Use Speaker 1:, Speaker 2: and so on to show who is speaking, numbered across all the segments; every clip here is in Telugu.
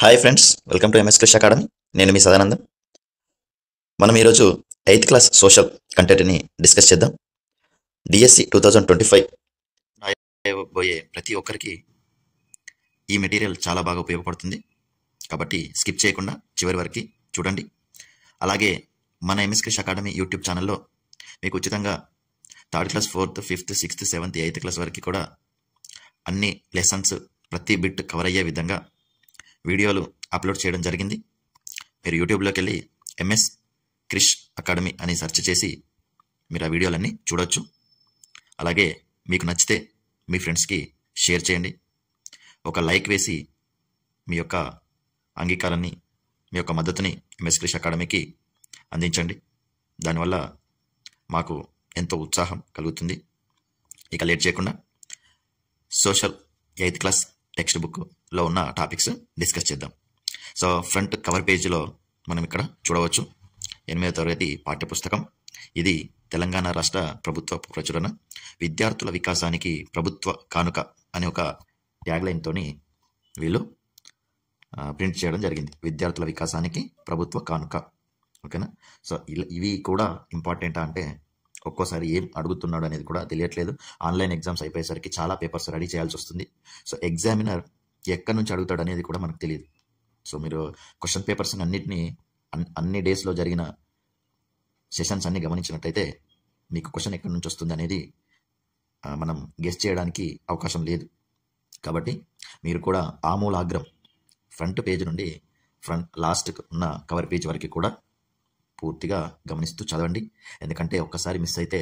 Speaker 1: Hi friends, welcome to MS Krish academy. నేను మీ సదానందం. మనం ఈరోజు 8th క్లాస్ సోషల్ కంటెంట్ని డిస్కస్ చేద్దాం. డిఎస్సి 2025 రాయబోయే ప్రతి ఒక్కరికి ఈ మెటీరియల్ చాలా బాగా ఉపయోగపడుతుంది. కాబట్టి స్కిప్ చేయకుండా చివరి వరకు చూడండి. అలాగే మన ఎంఎస్ క్రిష్ అకాడమీ యూట్యూబ్ ఛానల్లో మీకు ఉచితంగా 3rd class 4th 5th 6th 7th 8th class వరకు కూడా అన్ని లెసన్స్ ప్రతి బిట్ కవర్ అయ్యే విధంగా వీడియోలు అప్లోడ్ చేయడం జరిగింది. మీరు యూట్యూబ్లోకి వెళ్ళి ఎంఎస్ క్రిష్ అకాడమీ అని సెర్చ్ చేసి మీరు ఆ వీడియోలన్నీ చూడవచ్చు. అలాగే మీకు నచ్చితే మీ ఫ్రెండ్స్కి షేర్ చేయండి. ఒక లైక్ వేసి మీ యొక్క అంగీకారాన్ని, మీ యొక్క మద్దతుని ఎంఎస్ క్రిష్ అకాడమీకి అందించండి. దానివల్ల మాకు ఎంతో ఉత్సాహం కలుగుతుంది. ఇక లేట్ చేయకుండా సోషల్ 8th క్లాస్ టెక్స్ట్ బుక్లో ఉన్న టాపిక్స్ డిస్కస్ చేద్దాం. సో ఫ్రంట్ కవర్ పేజీలో మనం ఇక్కడ చూడవచ్చు 8వ తరగతి పాఠ్యపుస్తకం. ఇది తెలంగాణ రాష్ట్ర ప్రభుత్వ ప్రచురణ. విద్యార్థుల వికాసానికి ప్రభుత్వ కానుక అనే ఒక ట్యాగ్లైన్తోని వీళ్ళు ప్రింట్ చేయడం జరిగింది. విద్యార్థుల వికాసానికి ప్రభుత్వ కానుక. ఓకేనా? సో ఇవి కూడా ఇంపార్టెంటా అంటే ఒక్కోసారి ఏం అడుగుతున్నాడు అనేది కూడా తెలియట్లేదు. ఆన్లైన్ ఎగ్జామ్స్ అయిపోయేసరికి చాలా పేపర్స్ రెడీ చేయాల్సి వస్తుంది. సో ఎగ్జామినర్ ఎక్కడి నుంచి అడుగుతాడు అనేది కూడా మనకు తెలియదు. సో మీరు క్వశ్చన్ పేపర్స్ అన్నింటినీ అన్ని డేస్లో జరిగిన సెషన్స్ అన్ని గమనించినట్టయితే మీకు క్వశ్చన్ ఎక్కడి నుంచి వస్తుంది అనేది మనం గెస్ చేయడానికి అవకాశం లేదు. కాబట్టి మీరు కూడా ఆమూలాగ్రం ఫ్రంట్ పేజ్ నుండి లాస్ట్ ఉన్న కవర్ పేజ్ వరకు కూడా పూర్తిగా గమనిస్తూ చదవండి. ఎందుకంటే ఒక్కసారి మిస్ అయితే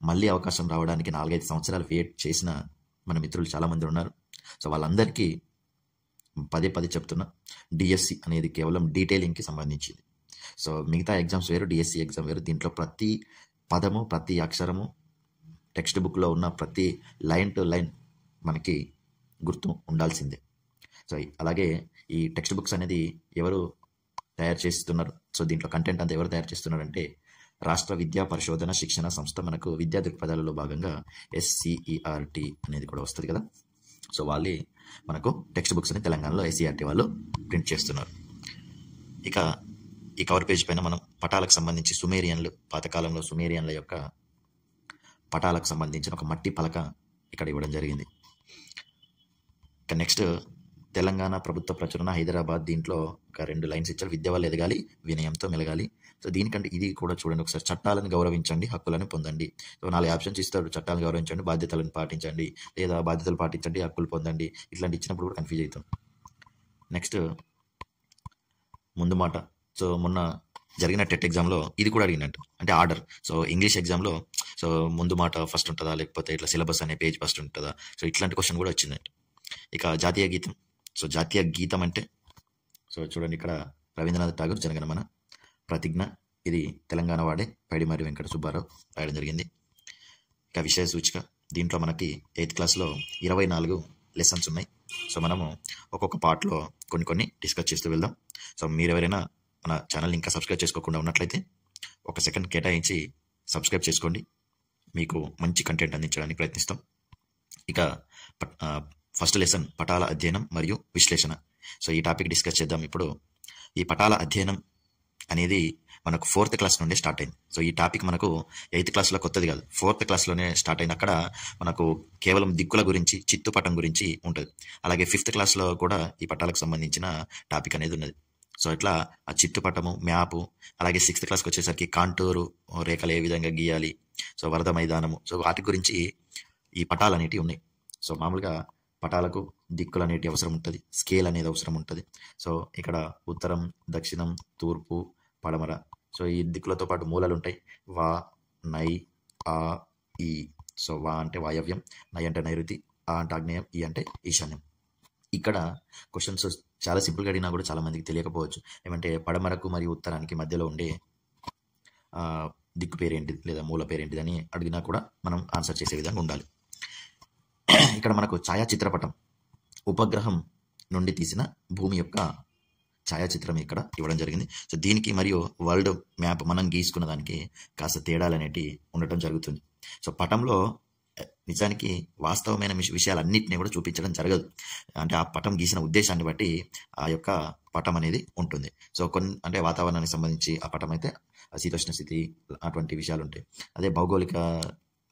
Speaker 1: మళ్ళీ అవకాశం రావడానికి 4-5 సంవత్సరాలు వెయిట్ చేసిన మన మిత్రులు చాలామంది ఉన్నారు. సో వాళ్ళందరికీ పదే చెప్తున్నా, డిఎస్సి అనేది కేవలం డీటెయిలింగ్కి సంబంధించింది. సో మిగతా ఎగ్జామ్స్ వేరు, డిఎస్సి ఎగ్జామ్ వేరు. దీంట్లో ప్రతి పదము, ప్రతి అక్షరము, టెక్స్ట్ బుక్లో ఉన్న ప్రతి లైన్ టు లైన్ మనకి గుర్తు ఉండాల్సిందే. సో అలాగే ఈ టెక్స్ట్ బుక్స్ అనేది ఎవరు తయారు చేస్తున్నారు? సో దీంట్లో కంటెంట్ అంతా ఎవరు తయారు చేస్తున్నారంటే రాష్ట్ర విద్యా పరిశోధన శిక్షణ సంస్థ. మనకు విద్యా దృక్పథాలలో భాగంగా SCERT అనేది కూడా వస్తుంది కదా. సో వాళ్ళే మనకు టెక్స్ట్ బుక్స్ అని తెలంగాణలో SCERT వాళ్ళు ప్రింట్ చేస్తున్నారు. ఇక ఈ కవర్ పేజ్ పైన మనం పటాలకు సంబంధించి సుమేరియన్లు, పాతకాలంలో సుమేరియన్ల యొక్క పటాలకు సంబంధించిన ఒక మట్టి పలక ఇక్కడ ఇవ్వడం జరిగింది. ఇక నెక్స్ట్ తెలంగాణ ప్రభుత్వ ప్రచురణ హైదరాబాద్. దీంట్లో ఒక 2 లైన్స్ ఇచ్చారు. విద్య వల్ల ఎదగాలి, వినయంతో మెలగాలి. సో దీనికంటే ఇది కూడా చూడండి ఒకసారి. చట్టాలను గౌరవించండి, హక్కులను పొందండి. సో 4 ఆప్షన్స్ ఇస్తాడు. చట్టాలను గౌరవించండి, బాధ్యతలను పాటించండి, లేదా బాధ్యతలు పాటించండి, హక్కులు పొందండి. ఇట్లాంటి ఇచ్చినప్పుడు కూడా కన్ఫ్యూజ్ అవుతాం. నెక్స్ట్ ముందు మాట. సో మొన్న జరిగిన టెట్ ఎగ్జామ్లో ఇది కూడా అడిగినట్టు, అంటే ఆర్డర్. సో ఇంగ్లీష్ ఎగ్జామ్లో సో ముందు మాట ఫస్ట్ ఉంటుందా, లేకపోతే ఇట్లా సిలబస్ అనే పేజ్ ఫస్ట్ ఉంటుందా? సో ఇట్లాంటి క్వశ్చన్ కూడా వచ్చిందంట. ఇక జాతీయ గీతం. సో జాతీయ గీతం అంటే సో చూడండి ఇక్కడ రవీంద్రనాథ్ ఠాగూర్ జనగణమన, ప్రతిజ్ఞ. ఇది తెలంగాణ వాడే పైడిమర్రి వెంకట సుబ్బారావు రాయడం జరిగింది. ఇక విషయ సూచిక. దీంట్లో మనకి 8th క్లాస్లో 24 లెసన్స్ ఉన్నాయి. సో మనము ఒక్కొక్క పార్ట్లో కొన్ని డిస్కస్ చేస్తూ వెళ్దాం. సో మీరు ఎవరైనా మన ఛానల్ని ఇంకా సబ్స్క్రైబ్ చేసుకోకుండా ఉన్నట్లయితే ఒక సెకండ్ కేటాయించి సబ్స్క్రైబ్ చేసుకోండి. మీకు మంచి కంటెంట్ అందించడానికి ప్రయత్నిస్తాం. ఇక ఫస్ట్ లెసన్ పటాల అధ్యయనం మరియు విశ్లేషణ. సో ఈ టాపిక్ డిస్కస్ చేద్దాం ఇప్పుడు. ఈ పటాల అధ్యయనం అనేది మనకు 4th క్లాస్ నుండే స్టార్ట్ అయింది. సో ఈ టాపిక్ మనకు 8th క్లాస్లో కొత్తది కాదు, 4th క్లాస్లోనే స్టార్ట్ అయింది. అక్కడ మనకు కేవలం దిక్కుల గురించి, చిత్తుపటం గురించి ఉంటుంది. అలాగే 5th క్లాస్లో కూడా ఈ పటాలకు సంబంధించిన టాపిక్ అనేది ఉన్నది. సో ఇట్లా ఆ చిత్తుపటము, మ్యాపు, అలాగే 6th క్లాస్కి వచ్చేసరికి కాంటూరు రేఖలు ఏ విధంగా గీయాలి, సో వరద మైదానము, సో వాటి గురించి ఈ పటాలు అనేటివి ఉన్నాయి. సో మామూలుగా పటాలకు దిక్కులు అనేటి అవసరం ఉంటుంది, స్కేల్ అనేది అవసరం ఉంటుంది. సో ఇక్కడ ఉత్తరం, దక్షిణం, తూర్పు, పడమర. సో ఈ దిక్కులతో పాటు మూలలు ఉంటాయి. వా, నై, ఆ, ఈ. సో వా అంటే వాయవ్యం, నై అంటే నైరుతి, ఆ అంటే ఆగ్నేయం, ఈ అంటే ఈశాన్యం. ఇక్కడ క్వశ్చన్స్ చాలా సింపుల్గా అడిగినా కూడా చాలా మందికి తెలియకపోవచ్చు. ఏమంటే పడమరకు మరియు ఉత్తరానికి మధ్యలో ఉండే దిక్కు పేరేంటిది లేదా మూల పేరేంటిది అని అడిగినా కూడా మనం ఆన్సర్ చేసే విధంగా ఉండాలి. ఇక్కడ మనకు ఛాయాచిత్రపటం, ఉపగ్రహం నుండి తీసిన భూమి యొక్క ఛాయాచిత్రం ఇక్కడ ఇవ్వడం జరిగింది. సో దీనికి మరియు వరల్డ్ మ్యాప్ మనం గీసుకున్న దానికి కాస్త తేడాలు అనేటివి ఉండటం జరుగుతుంది. సో పటంలో నిజానికి వాస్తవమైన విషయాలన్నింటినీ కూడా చూపించడం జరగదు. అంటే ఆ పటం గీసిన ఉద్దేశాన్ని బట్టి ఆ యొక్క పటం అనేది ఉంటుంది. సో కొన్ని అంటే వాతావరణానికి సంబంధించి ఆ పటం అయితే శీతోష్ణ స్థితి అటువంటి విషయాలు ఉంటాయి. అదే భౌగోళిక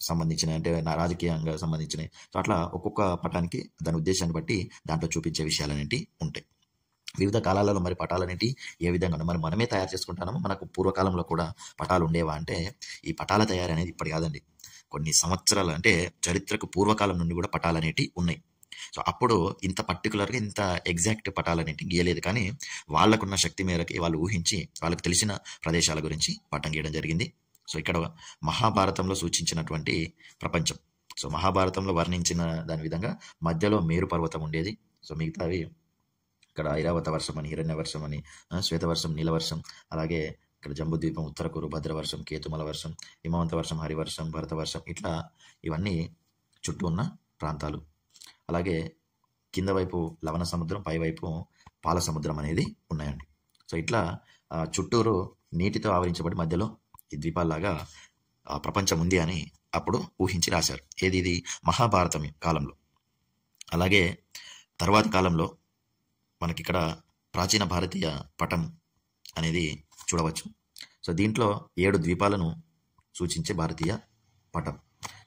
Speaker 1: సంబంధించిన అంటే రాజకీయంగా సంబంధించినవి. సో అట్లా ఒక్కొక్క పటానికి దాని ఉద్దేశాన్ని బట్టి దాంట్లో చూపించే విషయాలు అనేవి ఉంటాయి. వివిధ కాలాలలో మరి పటాలు అనేవి ఏ విధంగా మరి మనమే తయారు చేసుకుంటామో, మనకు పూర్వకాలంలో కూడా పటాలు ఉండేవా అంటే ఈ పటాల తయారీ అనేది ఇప్పటి కాదండి, కొన్ని సంవత్సరాలు అంటే చరిత్రకు పూర్వకాలం నుండి కూడా పటాలు అనేటివి ఉన్నాయి. సో అప్పుడు ఇంత పర్టికులర్గా ఇంత ఎగ్జాక్ట్ పటాలు అనేటివి గీయలేదు, కానీ వాళ్ళకున్న శక్తి మేరకి వాళ్ళు ఊహించి వాళ్ళకు తెలిసిన ప్రదేశాల గురించి పటం గీయడం జరిగింది. సో ఇక్కడ మహాభారతంలో సూచించినటువంటి ప్రపంచం, సో మహాభారతంలో వర్ణించిన దాని విధంగా మధ్యలో మేరు పర్వతం ఉండేది. సో మిగతావి ఇక్కడ ఐరావత వర్షం అని, హిరణ్య వర్షం అని, శ్వేతవర్షం, నీలవర్షం, అలాగే ఇక్కడ జంబుద్వీపం, ఉత్తరకూరు, భద్రవర్షం, కేతుమల వర్షం, హిమవంత వర్షం, హరివర్షం, భరతవర్షం, ఇట్లా ఇవన్నీ చుట్టూ ఉన్న ప్రాంతాలు. అలాగే కింద వైపు లవణ సముద్రం, పైవైపు పాల సముద్రం అనేది ఉన్నాయండి. సో ఇట్లా చుట్టూరు నీటితో ఆవరించబడి మధ్యలో ఈ ద్వీపాల్లాగా ప్రపంచం ఉంది అని అప్పుడు ఊహించి రాశారు. ఏది ఇది మహాభారతం కాలంలో. అలాగే తర్వాత కాలంలో మనకి ఇక్కడ ప్రాచీన భారతీయ పటం అనేది చూడవచ్చు. సో దీంట్లో 7 ద్వీపాలను సూచించే భారతీయ పటం.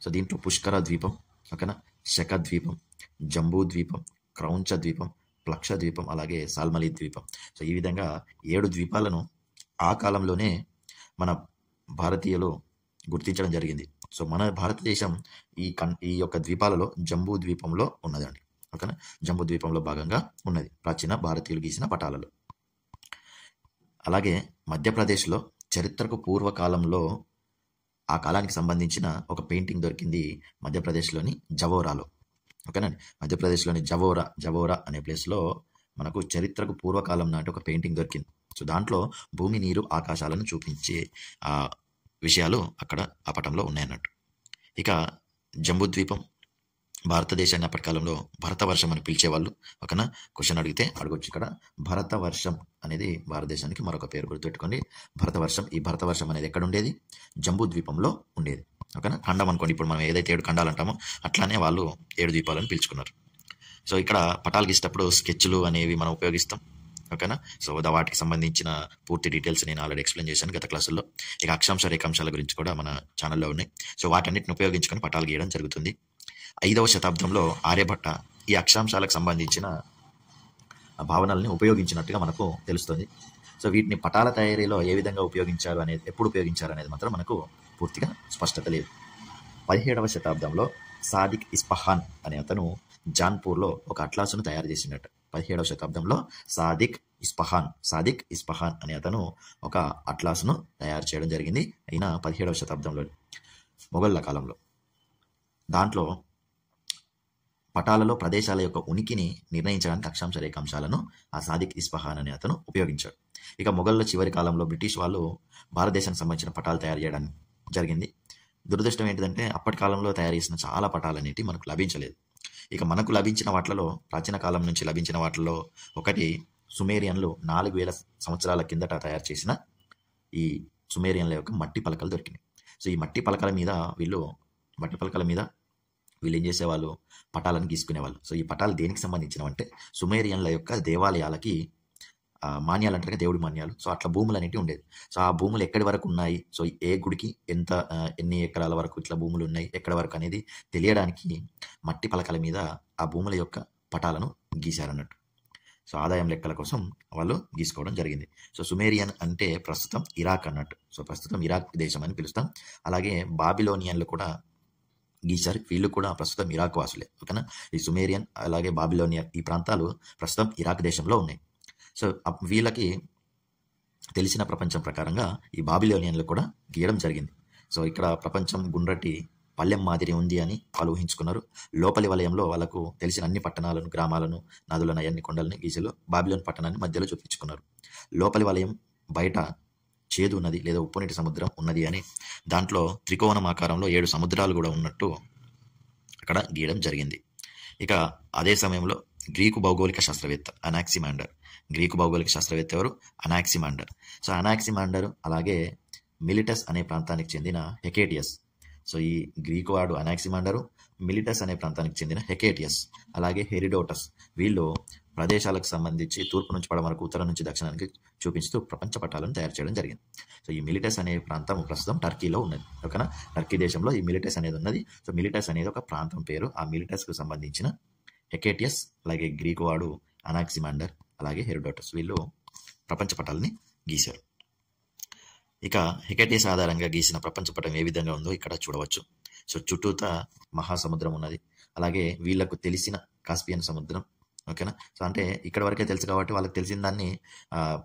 Speaker 1: సో దీంట్లో పుష్కర ద్వీపం, ఓకేనా, శక ద్వీపం, జంబూ ద్వీపం, క్రౌంచ ద్వీపం, ప్లక్ష ద్వీపం, అలాగే సాల్మలి ద్వీపం. సో ఈ విధంగా 7 ద్వీపాలను ఆ కాలంలోనే మన భారతీయులు గుర్తించడం జరిగింది. సో మన భారతదేశం ఈ యొక్క ద్వీపాలలో జంబూ ద్వీపంలో ఉన్నదండి, ఓకేనా, జంబూ ద్వీపంలో భాగంగా ఉన్నది ప్రాచీన భారతీయులు గీసిన పటాలలో. అలాగే మధ్యప్రదేశ్లో చరిత్రకు పూర్వకాలంలో ఆ కాలానికి సంబంధించిన ఒక పెయింటింగ్ దొరికింది మధ్యప్రదేశ్లోని జవోరాలో, ఓకేనండి. మధ్యప్రదేశ్లోని జవోరా అనే ప్లేస్లో మనకు చరిత్రకు పూర్వకాలం నాటి ఒక పెయింటింగ్ దొరికింది. సో దాంట్లో భూమి, నీరు, ఆకాశాలను చూపించే ఆ విషయాలు అక్కడ ఆ పటంలో ఉన్నాయన్నట్టు. ఇక జంబూద్వీపం భారతదేశాన్ని అప్పటి కాలంలో భరతవర్షం అని పిలిచేవాళ్ళు, ఓకేనా. క్వశ్చన్ అడిగితే అడగొచ్చు ఇక్కడ. భరతవర్షం అనేది భారతదేశానికి మరొక పేరు, గుర్తుపెట్టుకోండి, భరతవర్షం. ఈ భరతవర్షం అనేది ఎక్కడ ఉండేది? జంబూద్వీపంలో ఉండేది, ఓకేనా. ఖండం అనుకోండి, ఇప్పుడు మనం ఏదైతే 7 ఖండాలు అంటామో అట్లానే వాళ్ళు 7 ద్వీపాలను పిలుచుకున్నారు. సో ఇక్కడ పటాలు గీసేటప్పుడు స్కెచ్లు అనేవి మనం ఉపయోగిస్తాం, ఓకేనా. సో వాటికి సంబంధించిన పూర్తి డీటెయిల్స్ నేను ఆల్రెడీ ఎక్స్ప్లెయిన్ చేశాను గత క్లాసుల్లో. ఇక అక్షాంశ రేఖాంశాల గురించి కూడా మన ఛానల్లో ఉన్నాయి. సో వాటన్నిటిని ఉపయోగించుకొని పటాలు గీయడం జరుగుతుంది. 5వ శతాబ్దంలో ఆర్యభట్ట ఈ అక్షాంశాలకు సంబంధించిన భావనల్ని ఉపయోగించినట్టుగా మనకు తెలుస్తుంది. సో వీటిని పటాల తయారీలో ఏ విధంగా ఉపయోగించారు అనేది, ఎప్పుడు ఉపయోగించారు అనేది మాత్రం మనకు పూర్తిగా స్పష్టత లేదు. 17వ శతాబ్దంలో సాదిక్ ఇస్ఫహాన్ అనే అతను జాన్పూర్లో ఒక అట్లాసును తయారు చేసినట్టు. 17వ శతాబ్దంలో సాదిక్ ఇస్ఫహాన్ అనే అతను ఒక అట్లాసును తయారు చేయడం జరిగింది. అయినా 17వ శతాబ్దంలో మొఘళ్ళ కాలంలో. దాంట్లో పటాలలో ప్రదేశాల యొక్క ఉనికిని నిర్ణయించడానికి అక్షాంశ రేఖాంశాలను ఆ సాదిక్ ఇస్ఫహాన్ అనే అతను ఉపయోగించాడు. ఇక మొఘళ్ళ చివరి కాలంలో బ్రిటిష్ వాళ్ళు భారతదేశానికి సంబంధించిన పటాలు తయారు చేయడం జరిగింది. దురదృష్టం ఏంటిదంటే అప్పటి కాలంలో తయారు చేసిన చాలా పటాలు అనేవి మనకు లభించలేదు. ఇక మనకు లభించిన వాటిలో, ప్రాచీన కాలం నుంచి లభించిన వాటిలో ఒకటి సుమేరియన్లు 4000 సంవత్సరాల కిందట తయారు చేసిన ఈ సుమేరియన్ల యొక్క మట్టి పలకలు దొరికినాయి. సో ఈ మట్టి పలకల మీద వీళ్ళు ఏం చేసేవాళ్ళు? పటాలను గీసుకునేవాళ్ళు. సో ఈ పటాలు దేనికి సంబంధించినవంటే సుమేరియన్ల యొక్క దేవాలయాలకి మాన్యాలు అంటారు కదా, దేవుడి మాన్యాలు. సో అట్లా భూములు అనేవి ఉండేది. సో ఆ భూములు ఎక్కడి వరకు ఉన్నాయి, సో ఏ గుడికి ఎన్ని ఎకరాల వరకు ఇట్లా భూములు ఉన్నాయి, ఎక్కడి వరకు అనేది తెలియడానికి మట్టి పలకల మీద ఆ భూముల యొక్క పటాలను గీశారన్నట్టు. సో ఆదాయం లెక్కల కోసం వాళ్ళు గీసుకోవడం జరిగింది. సో సుమేరియన్ అంటే ప్రస్తుతం ఇరాక్ అన్నట్టు. సో ప్రస్తుతం ఇరాక్ దేశం అని పిలుస్తాం. అలాగే బాబిలోనియన్లు కూడా గీశారు. వీళ్ళు కూడా ప్రస్తుతం ఇరాక్ వాసులే, ఓకేనా. ఈ సుమేరియన్ అలాగే బాబిలోనియన్ ఈ ప్రాంతాలు ప్రస్తుతం ఇరాక్ దేశంలో ఉన్నాయి. సో వీళ్ళకి తెలిసిన ప్రపంచం ప్రకారంగా ఈ బాబిలోనియన్లు కూడా గీయడం జరిగింది. సో ఇక్కడ ప్రపంచం గుండ్రటి పల్లెం మాదిరి ఉంది అని వాళ్ళు ఊహించుకున్నారు. లోపలి వలయంలో వాళ్ళకు తెలిసిన అన్ని పట్టణాలను, గ్రామాలను, నదులను, అన్ని కొండలని గీసలు బాబిలోన్ పట్టణాన్ని మధ్యలో చూపించుకున్నారు. లోపలి వలయం బయట చేదు నది లేదా ఉప్పునీటి సముద్రం ఉన్నది అని, దాంట్లో త్రికోణం ఆకారంలో 7 సముద్రాలు కూడా ఉన్నట్టు అక్కడ గీయడం జరిగింది. ఇక అదే సమయంలో గ్రీకు భౌగోళిక శాస్త్రవేత్త అనాక్సిమాండర్, గ్రీకు భౌగోళిక శాస్త్రవేత్త ఎవరు? అనాక్సిమాండర్. సో అనాక్సిమాండర్ అలాగే మిలిటస్ అనే ప్రాంతానికి చెందిన హెకేటియస్. సో ఈ గ్రీకు వాడు అనాక్సిమాండరు, మిలిటస్ అనే ప్రాంతానికి చెందిన హెకేటియస్, అలాగే హెరిడోటస్ వీళ్ళు ప్రదేశాలకు సంబంధించి తూర్పు నుంచి పడమరకు, ఉత్తరం నుంచి దక్షిణానికి చూపిస్తూ ప్రపంచ పటాలను తయారు చేయడం జరిగింది. సో ఈ మిలిటస్ అనే ప్రాంతం ప్రస్తుతం టర్కీలో ఉన్నది. ఓకేనా, టర్కీ దేశంలో ఈ మిలిటస్ అనేది ఉన్నది. సో మిలిటస్ అనేది ఒక ప్రాంతం పేరు. ఆ మిలిటస్కు సంబంధించిన హెకేటియస్, అలాగే గ్రీకు వాడు అనాక్సిమాండర్, అలాగే హెరిడోటస్ వీళ్ళు ప్రపంచ పటాలని గీశారు. ఇక హెకేటియస్ ఆధారంగా గీసిన ప్రపంచ పటం ఏ విధంగా ఉందో ఇక్కడ చూడవచ్చు. సో చుట్టూత మహాసముద్రం ఉన్నది, అలాగే వీళ్ళకు తెలిసిన కాస్పియన్ సముద్రం. ఓకేనా, సో అంటే ఇక్కడ వరకే తెలుసు కాబట్టి వాళ్ళకి తెలిసిన దాన్ని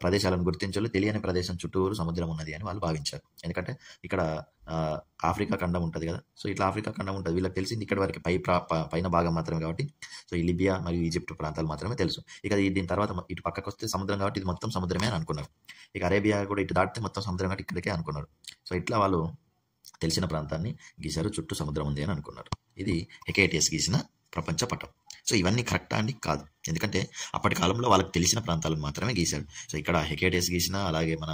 Speaker 1: ప్రదేశాలను గుర్తించాలి. తెలియని ప్రదేశం చుట్టూరు సముద్రం ఉన్నది అని వాళ్ళు భావించారు. ఎందుకంటే ఇక్కడ ఆఫ్రికా ఖండం ఉంటుంది కదా, సో ఇట్లా ఆఫ్రికా ఖండం ఉంటుంది. వీళ్ళకి తెలిసింది ఇక్కడ వరకు పైన భాగం మాత్రమే కాబట్టి, సో ఈ లిబియా మరియు ఈజిప్ట్ ప్రాంతాలు మాత్రమే తెలుసు. ఇక దీని తర్వాత ఇటు పక్కకు వస్తే సముద్రం కాబట్టి ఇది మొత్తం సముద్రమే అని అనుకున్నారు. ఇక అరేబియా కూడా ఇటు దాటితే మొత్తం సముద్రం కాబట్టి ఇక్కడికే అనుకున్నారు. సో ఇట్లా వాళ్ళు తెలిసిన ప్రాంతాన్ని గీశారు, చుట్టూ సముద్రం ఉంది అని అనుకున్నారు. ఇది హెకేటియస్ గీసిన ప్రపంచ పటం. సో ఇవన్నీ కరెక్టా అండి? కాదు. ఎందుకంటే అప్పటి కాలంలో వాళ్ళకి తెలిసిన ప్రాంతాలను మాత్రమే గీశాడు. సో ఇక్కడ హెకేటియస్ గీసిన, అలాగే మన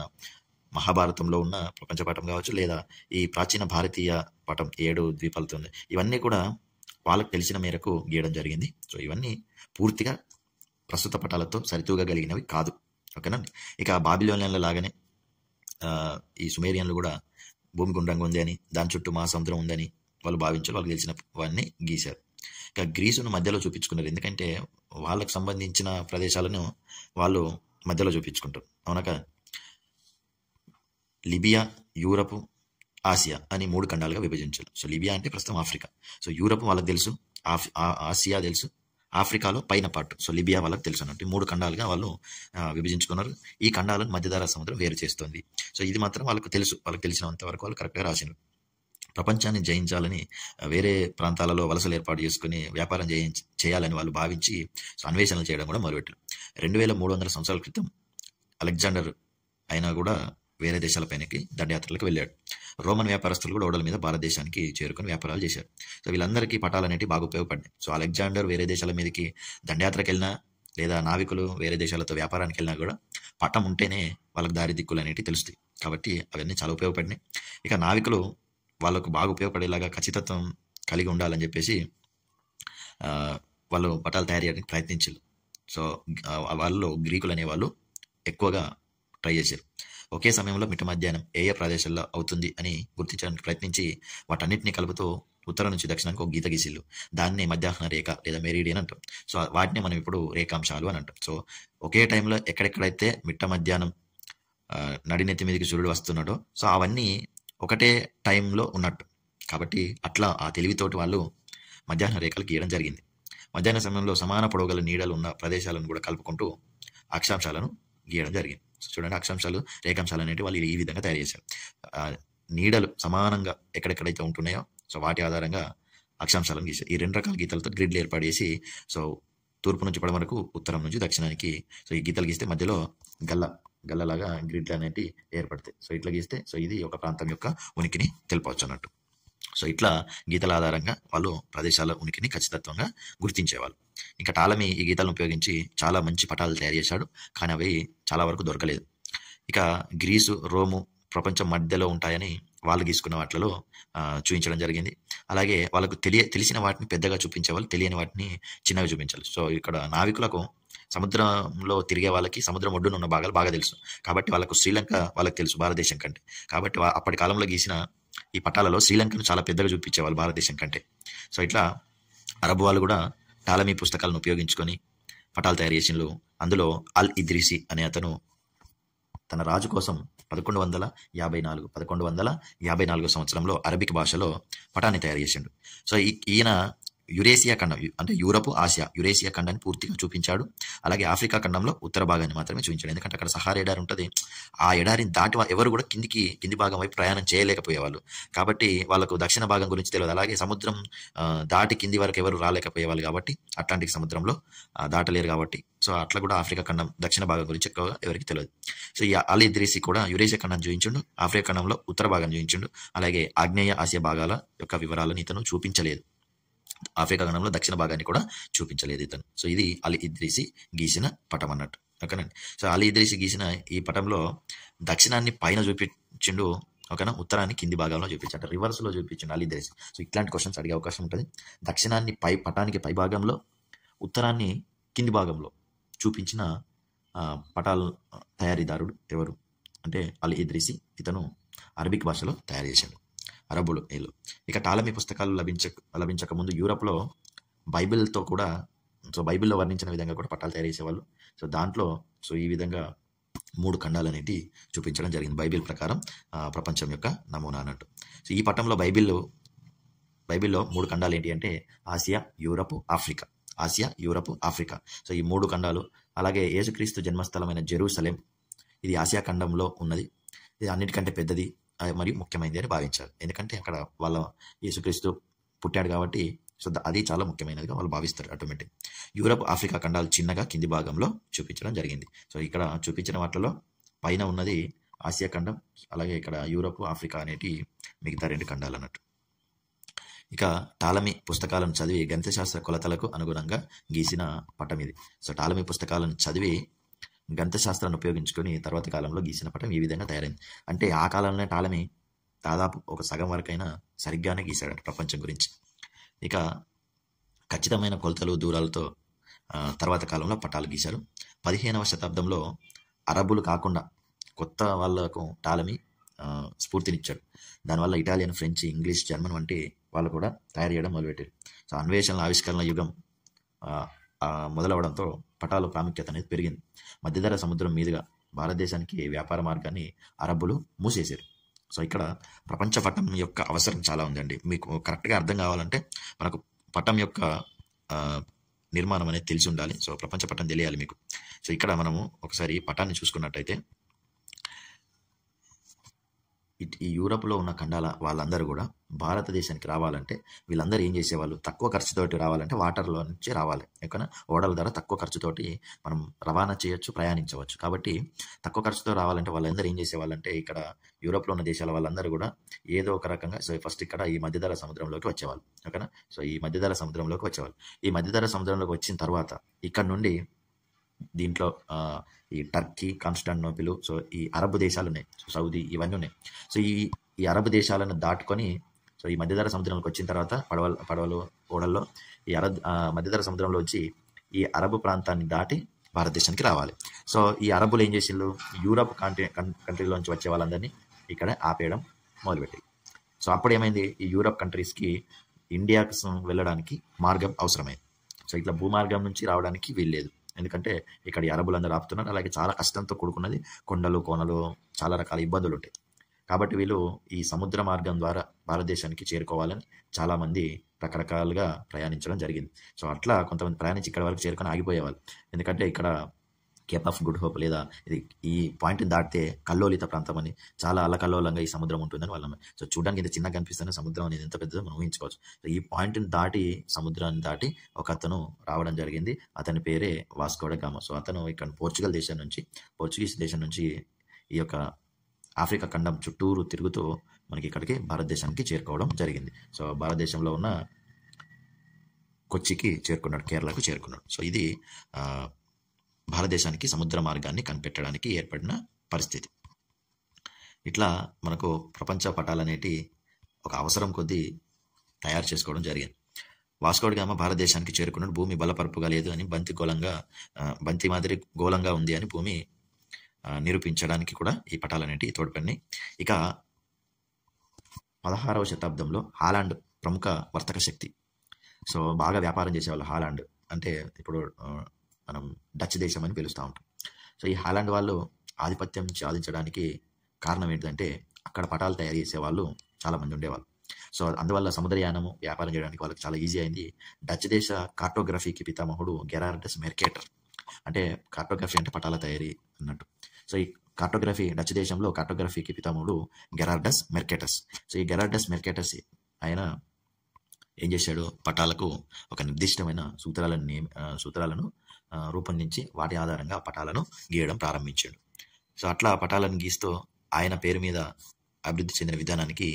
Speaker 1: మహాభారతంలో ఉన్న ప్రపంచ పటం కావచ్చు, లేదా ఈ ప్రాచీన భారతీయ పటం 7 ద్వీపాలతో ఉంది, ఇవన్నీ కూడా వాళ్ళకు తెలిసిన మేరకు గీయడం జరిగింది. సో ఇవన్నీ పూర్తిగా ప్రస్తుత పటాలతో సరితూగగలిగినవి కాదు. ఓకేనా. ఇక బాబిలోనియన్ల లాగానే ఈ సుమేరియన్లు కూడా భూమి గుండ్రంగా ఉంది అని, దాని చుట్టూ మహాసముద్రం ఉందని వాళ్ళు భావించారు. వాళ్ళకి తెలిసిన వాడిని గీశారు. ఇక గ్రీసును మధ్యలో చూపించుకున్నారు. ఎందుకంటే వాళ్ళకు సంబంధించిన ప్రదేశాలను వాళ్ళు మధ్యలో చూపించుకుంటారు. అవునా కదా. లిబియా, యూరప్, ఆసియా అని 3 ఖండాలుగా విభజించారు. సో లిబియా అంటే ప్రస్తుతం ఆఫ్రికా. సో యూరప్ వాళ్ళకి తెలుసు, ఆసియా తెలుసు, ఆఫ్రికాలో పైన పార్ట్ సో లిబియా వాళ్ళకి తెలుసు అన్నట్టు 3 ఖండాలుగా వాళ్ళు విభజించుకున్నారు. ఈ ఖండాలను మధ్యధరా సముద్రం వేరు చేస్తుంది. సో ఇది మాత్రం వాళ్ళకు తెలుసు. వాళ్ళకి తెలిసినంత వరకు వాళ్ళు కరెక్ట్గా రాసినారు. ప్రపంచాన్ని జయించాలని వేరే ప్రాంతాలలో వలసలు ఏర్పాటు చేసుకుని వ్యాపారం చేయాలని వాళ్ళు భావించి అన్వేషణలు చేయడం కూడా మొదలుపెట్టారు. 2300 సంవత్సరాల క్రితం అలెగ్జాండర్ అయినా కూడా వేరే దేశాలపైనకి దండయాత్రలకు వెళ్ళాడు. రోమన్ వ్యాపారస్తులు కూడా ఓడల మీద భారతదేశానికి చేరుకుని వ్యాపారాలు చేశారు. సో వీళ్ళందరికీ పటాలు అనేవి బాగా ఉపయోగపడ్డాయి. సో అలెగ్జాండర్ వేరే దేశాల మీదకి దండయాత్రకు వెళ్ళినా, లేదా నావికులు వేరే దేశాలతో వ్యాపారానికి వెళ్ళినా కూడా పటం ఉంటేనే వాళ్ళకి దారి దిక్కులు అనేవి తెలుస్తాయి. కాబట్టి అవన్నీ చాలా ఉపయోగపడినాయి. ఇక నావికులు వాళ్ళకు బాగా ఉపయోగపడేలాగా ఖచ్చితత్వం కలిగి ఉండాలని చెప్పేసి వాళ్ళు పటాలు తయారు చేయడానికి ప్రయత్నించారు. సో వాళ్ళు గ్రీకులు అనేవాళ్ళు ఎక్కువగా ట్రై చేశారు. ఒకే సమయంలో మిట్ట మధ్యాహ్నం ఏ ప్రదేశాల్లో అవుతుంది అని గుర్తించడానికి ప్రయత్నించి వాటన్నిటిని కలుపుతూ ఉత్తరం నుంచి దక్షిణానికి ఒక గీత గీసిల్లు. దాన్ని మధ్యాహ్న రేఖ లేదా మెరీడియన్ అంటాం. సో వాటిని మనం ఇప్పుడు రేఖాంశాలు అని అంటాం. సో ఒకే టైంలో ఎక్కడెక్కడైతే మిట్ట మధ్యాహ్నం నడినెత్తి మీదకి సూర్యుడు వస్తున్నాడో సో అవన్నీ ఒకటే టైంలో ఉన్నట్టు. కాబట్టి అట్లా ఆ తెలివితోటి వాళ్ళు మధ్యాహ్న రేఖలు గీయడం జరిగింది. మధ్యాహ్న సమయంలో సమాన పొడవుగల నీడలు ఉన్న ప్రదేశాలను కూడా కలుపుకుంటూ అక్షాంశాలను గీయడం జరిగింది. చూడండి, అక్షాంశాలు, రేఖాంశాలు అనేవి వాళ్ళు ఈ విధంగా తయారు చేశారు. నీడలు సమానంగా ఎక్కడెక్కడైతే ఉంటున్నాయో సో వాటి ఆధారంగా అక్షాంశాలను గీశారు. ఈ 2 రకాల గీతలతో గ్రిడ్లు ఏర్పాటు చేసి సో తూర్పు నుంచి పడమరకు, ఉత్తరం నుంచి దక్షిణానికి సో ఈ గీతలు గీస్తే మధ్యలో గల్లలాగా గ్రిడ్లు అనేవి ఏర్పడతాయి. సో ఇట్లా గీస్తే సో ఇది ఒక ప్రాంతం యొక్క ఉనికిని తెలుపవచ్చు అన్నట్టు. సో ఇట్లా గీతల ఆధారంగా వాళ్ళు ప్రదేశాల ఉనికిని ఖచ్చితత్వంగా గుర్తించేవాళ్ళు. ఇంకా టాలమీ ఈ గీతలను ఉపయోగించి చాలా మంచి పటాలు తయారు చేశాడు, కానీ అవి చాలా వరకు దొరకలేదు. ఇక గ్రీసు, రోము ప్రపంచం మధ్యలో ఉంటాయని వాళ్ళు గీసుకున్న వాటిలో చూపించడం జరిగింది. అలాగే వాళ్ళకు తెలిసిన వాటిని పెద్దగా చూపించేవాళ్ళు, తెలియని వాటిని చిన్నగా చూపించాలి. సో ఇక్కడ నావికులకు సముద్రంలో తిరిగే వాళ్ళకి సముద్రం ఒడ్డున ఉన్న భాగాలు బాగా తెలుసు. కాబట్టి వాళ్ళకు శ్రీలంక వాళ్ళకి తెలుసు భారతదేశం కంటే. కాబట్టి అప్పటి కాలంలో గీసిన ఈ పటాలలో శ్రీలంకను చాలా పెద్దగా చూపించేవాళ్ళు భారతదేశం కంటే. సో ఇట్లా అరబ్ వాళ్ళు కూడా టాలమీ పుస్తకాలను ఉపయోగించుకొని పటాలు తయారు చేసినలు. అందులో అల్ ఇద్రిసి అనే అతను తన రాజు కోసం 1154 సంవత్సరంలో అరబిక్ భాషలో పటాన్ని తయారు చేసిండు. సో ఈయన యురేసియా ఖండం అంటే యూరప్, ఆసియా, యురేసియా ఖండాన్ని పూర్తిగా చూపించాడు. అలాగే ఆఫ్రికా ఖండంలో ఉత్తర భాగాన్ని మాత్రమే చూపించాడు. ఎందుకంటే అక్కడ సహారా ఎడారి ఉంటుంది. ఆ ఎడారిని దాటి ఎవరు కూడా కింది భాగం వైపు ప్రయాణం చేయలేకపోయేవాళ్ళు. కాబట్టి వాళ్ళకు దక్షిణ భాగం గురించి తెలియదు. అలాగే సముద్రం దాటి కింది వరకు ఎవరు రాలేకపోయేవాళ్ళు. కాబట్టి అట్లాంటిక్ సముద్రంలో దాటలేరు. కాబట్టి సో అట్లా కూడా ఆఫ్రికా ఖండం దక్షిణ భాగం గురించి ఎక్కువగా ఎవరికి తెలియదు. సో ఈ అల్ ఇద్రిసి కూడా యురేసియా ఖండాన్ని చూపించిండు, ఆఫ్రికా ఖండంలో ఉత్తర భాగం చూపించిండు. అలాగే ఆగ్నేయ ఆసియా భాగాల యొక్క వివరాలను ఇతను చూపించలేదు. ఆఫ్రికా ఖండంలో దక్షిణ భాగాన్ని కూడా చూపించలేదు ఇతను. సో ఇది అల్ ఇద్రిసి గీసిన పటం అన్నట్టు. ఓకేనండి. సో అల్ ఇద్రిసి గీసిన ఈ పటంలో దక్షిణాన్ని పైన చూపించిండు, ఓకేనా, ఉత్తరాన్ని కింది భాగంలో చూపించు అంటే రివర్స్లో చూపించండి అలీ దేశ్. సో ఇట్లాంటి క్వశ్చన్స్ అడిగే అవకాశం ఉంటుంది. దక్షిణాన్ని పటానికి పై భాగంలో, ఉత్తరాన్ని కింది భాగంలో చూపించిన పటాల తయారీదారుడు ఎవరు అంటే అల్ ఇద్రిసి. ఇతను అరబిక్ భాషలో తయారు చేశాడు, అరబులు వీళ్ళు. ఇక టాలమీ పుస్తకాలు లభించక ముందు యూరప్లో బైబిల్తో కూడా, సో బైబిల్లో వర్ణించిన విధంగా కూడా పటాలు తయారు చేసేవాళ్ళు. సో దాంట్లో ఈ విధంగా 3 ఖండాలు అనేవి చూపించడం జరిగింది బైబిల్ ప్రకారం, ప్రపంచం యొక్క నమూనా అన్నట్టు. సో ఈ పటంలో బైబిల్లో 3 ఖండాలు ఏంటి అంటే Asia, Europe, Africa. Asia, Europe, Africa. So ఈ 3 ఖండాలు. అలాగే యేసుక్రీస్తు జన్మస్థలమైన జెరూసలేం, ఇది ఆసియా ఖండంలో ఉన్నది. ఇది అన్నిటికంటే పెద్దది మరియు ముఖ్యమైనది అని భావించారు. ఎందుకంటే అక్కడ వాళ్ళ యేసుక్రీస్తు పుట్టాడు కాబట్టి, సో అది చాలా ముఖ్యమైనదిగా వాళ్ళు భావిస్తారు ఆటోమేటిక్. యూరప్, ఆఫ్రికా ఖండాలు చిన్నగా కింది భాగంలో చూపించడం జరిగింది. సో ఇక్కడ చూపించిన వాటిలో పైన ఉన్నది ఆసియా ఖండం, అలాగే ఇక్కడ యూరప్, ఆఫ్రికా అనేటి మిగతా 2 ఖండాలు అన్నట్టు. ఇక టాలమీ పుస్తకాలను చదివి గణితశాస్త్ర కొలతలకు అనుగుణంగా గీసిన పటం ఇది. సో టాలమీ పుస్తకాలను చదివి గణితశాస్త్రాన్ని ఉపయోగించుకొని తర్వాత కాలంలో గీసిన పటం ఈ విధంగా తయారైంది. అంటే ఆ కాలంలోనే టాలమీ దాదాపు ఒక సగం వరకైనా సరిగ్గానే గీశాడు ప్రపంచం గురించి. ఇక ఖచ్చితమైన కొలతలు, దూరాలతో తర్వాత కాలంలో పటాలు గీశారు. 15వ శతాబ్దంలో అరబ్బులు కాకుండా కొత్త వాళ్ళకు టాలమీ స్ఫూర్తినిచ్చాడు. దానివల్ల ఇటాలియన్, ఫ్రెంచ్, ఇంగ్లీష్, జర్మన్ వంటి వాళ్ళు కూడా తయారు చేయడం మొదలుపెట్టారు. సో అన్వేషణల, ఆవిష్కరణ యుగం మొదలవడంతో పటాలు ప్రాముఖ్యత అనేది పెరిగింది. మధ్యధరా సముద్రం మీదుగా భారతదేశానికి వ్యాపార మార్గాన్ని అరబ్బులు మూసేశారు. సో ఇక్కడ ప్రపంచ పటం యొక్క అవసరం చాలా ఉందండి. మీకు కరెక్ట్గా అర్థం కావాలంటే మనకు పటం యొక్క నిర్మాణం అనేది తెలిసి ఉండాలి. సో ప్రపంచ పటం తెలియాలి మీకు. సో ఇక్కడ మనము ఒకసారి పటాన్ని చూసుకున్నట్టయితే ఈ యూరప్లో ఉన్న ఖండాల వాళ్ళందరూ కూడా భారతదేశానికి రావాలంటే వీళ్ళందరూ ఏం చేసేవాళ్ళు, తక్కువ ఖర్చుతోటి రావాలంటే వాటర్లో నుంచి రావాలి. ఎక్కడ ఓడల ద్వారా తక్కువ ఖర్చుతోటి మనం రవాణా చేయొచ్చు, ప్రయాణించవచ్చు. కాబట్టి తక్కువ ఖర్చుతో రావాలంటే వాళ్ళందరూ ఏం చేసేవాళ్ళంటే ఇక్కడ యూరోప్లో ఉన్న దేశాల వాళ్ళందరూ కూడా ఏదో ఒక రకంగా, సో ఫస్ట్ ఇక్కడ ఈ మధ్యధరా సముద్రంలోకి వచ్చేవాళ్ళు. ఓకేనా, సో ఈ మధ్యధరా సముద్రంలోకి వచ్చేవాళ్ళు. ఈ మధ్యధరా సముద్రంలోకి వచ్చిన తర్వాత ఇక్కడ నుండి దీంట్లో ఈ టర్కీ, కాన్స్టాంటినోపిల్, సో ఈ అరబ్ దేశాలు ఉన్నాయి, సో సౌదీ, ఇవన్నీ ఉన్నాయి. సో ఈ అరబ్ దేశాలను దాటుకొని సో ఈ మధ్యధరా సముద్రంలోకి వచ్చిన తర్వాత పడవలు ఓడల్లో ఈ మధ్యధరా సముద్రంలో వచ్చి ఈ అరబ్ ప్రాంతాన్ని దాటి భారతదేశానికి రావాలి. సో ఈ అరబ్బులు ఏం చేసిండ్రు, యూరప్ కంట్రీలోంచి వచ్చే వాళ్ళందరినీ ఇక్కడ ఆపేయడం మొదలుపెట్టి. సో అప్పుడు ఏమైంది, ఈ యూరప్ కంట్రీస్కి ఇండియాకి వెళ్ళడానికి మార్గం అవసరమైంది. సో ఇట్లా భూమార్గం నుంచి రావడానికి వీల్లేదు. ఎందుకంటే ఇక్కడ ఈ అరబులందరూ ఆపుతున్నారు. అలాగే చాలా కష్టంతో కూడుకున్నది, కొండలు, కోనలు, చాలా రకాల ఇబ్బందులు ఉంటాయి. కాబట్టి వీళ్ళు ఈ సముద్ర మార్గం ద్వారా భారతదేశానికి చేరుకోవాలని చాలామంది రకరకాలుగా ప్రయాణించడం జరిగింది. సో అట్లా కొంతమంది ప్రయాణించి ఇక్కడ వరకు చేరుకొని ఆగిపోయేవాళ్ళు. ఎందుకంటే ఇక్కడ కేప్ ఆఫ్ గుడ్ హోప్ లేదా ఈ పాయింట్ని దాటితే కల్లోలిత ప్రాంతం అని, చాలా అల్లకల్లోలంగా ఈ సముద్రం ఉంటుందని వాళ్ళ. సో చూడడానికి ఇంత చిన్నగా కనిపిస్తున్న సముద్రం అనేది ఎంత పెద్దదో మనం ఊహించుకోవచ్చు. సో ఈ పాయింట్ని దాటి, సముద్రాన్ని దాటి ఒక అతను రావడం జరిగింది. అతని పేరే వాస్కో డ గామా. సో అతను ఇక్కడ పోర్చుగీస్ దేశం నుంచి ఈ యొక్క ఆఫ్రికా ఖండం చుట్టూరు తిరుగుతూ మనకి ఇక్కడికి భారతదేశానికి చేరుకోవడం జరిగింది. సో భారతదేశంలో ఉన్న కొచ్చికి చేరుకున్నాడు, కేరళకు చేరుకున్నాడు. సో ఇది భారతదేశానికి సముద్ర మార్గాన్ని కనిపెట్టడానికి ఏర్పడిన పరిస్థితి. ఇట్లా మనకు ప్రపంచ పటాలు అనేటి ఒక అవసరం కొద్దీ తయారు చేసుకోవడం జరిగింది. వాస్కో డ గామా భారతదేశానికి చేరుకున్నాడు. భూమి బలపరుపుగా లేదు అని, బంతి మాదిరి గోళంగా ఉంది అని భూమి నిరూపించడానికి కూడా ఈ పటాలు అనేటివి తోడ్పడినాయి. ఇక 16వ శతాబ్దంలో హాలాండ్ ప్రముఖ వర్తక శక్తి. సో బాగా వ్యాపారం చేసేవాళ్ళు. హాలాండ్ అంటే ఇప్పుడు మనం డచ్ దేశం అని పిలుస్తూ ఉంటాం. సో ఈ హాలాండ్ వాళ్ళు ఆధిపత్యం సాధించడానికి కారణం ఏంటంటే అక్కడ పటాలు తయారు చేసే వాళ్ళు చాలామంది ఉండేవాళ్ళు. సో అందువల్ల సముద్రయానము, వ్యాపారం చేయడానికి వాళ్ళకి చాలా ఈజీ అయింది. డచ్ దేశ కార్టోగ్రఫీకి పితామహుడు గెరార్డస్ మెర్కేటర్. అంటే కార్టోగ్రఫీ అంటే పటాల తయారీ అన్నట్టు. సో ఈ డచ్ దేశంలో కార్టోగ్రఫీకి పితామహుడు గెరార్డస్ మెర్కేటస్. సో ఈ గెరార్డస్ మెర్కేటస్ ఆయన ఏం చేశాడు, పటాలకు ఒక నిర్దిష్టమైన సూత్రాలను రూపొందించి వాటి ఆధారంగా పటాలను గీయడం ప్రారంభించాడు. సో అట్లా పటాలను గీస్తూ ఆయన పేరు మీద అభివృద్ధి చెందిన విధానానికి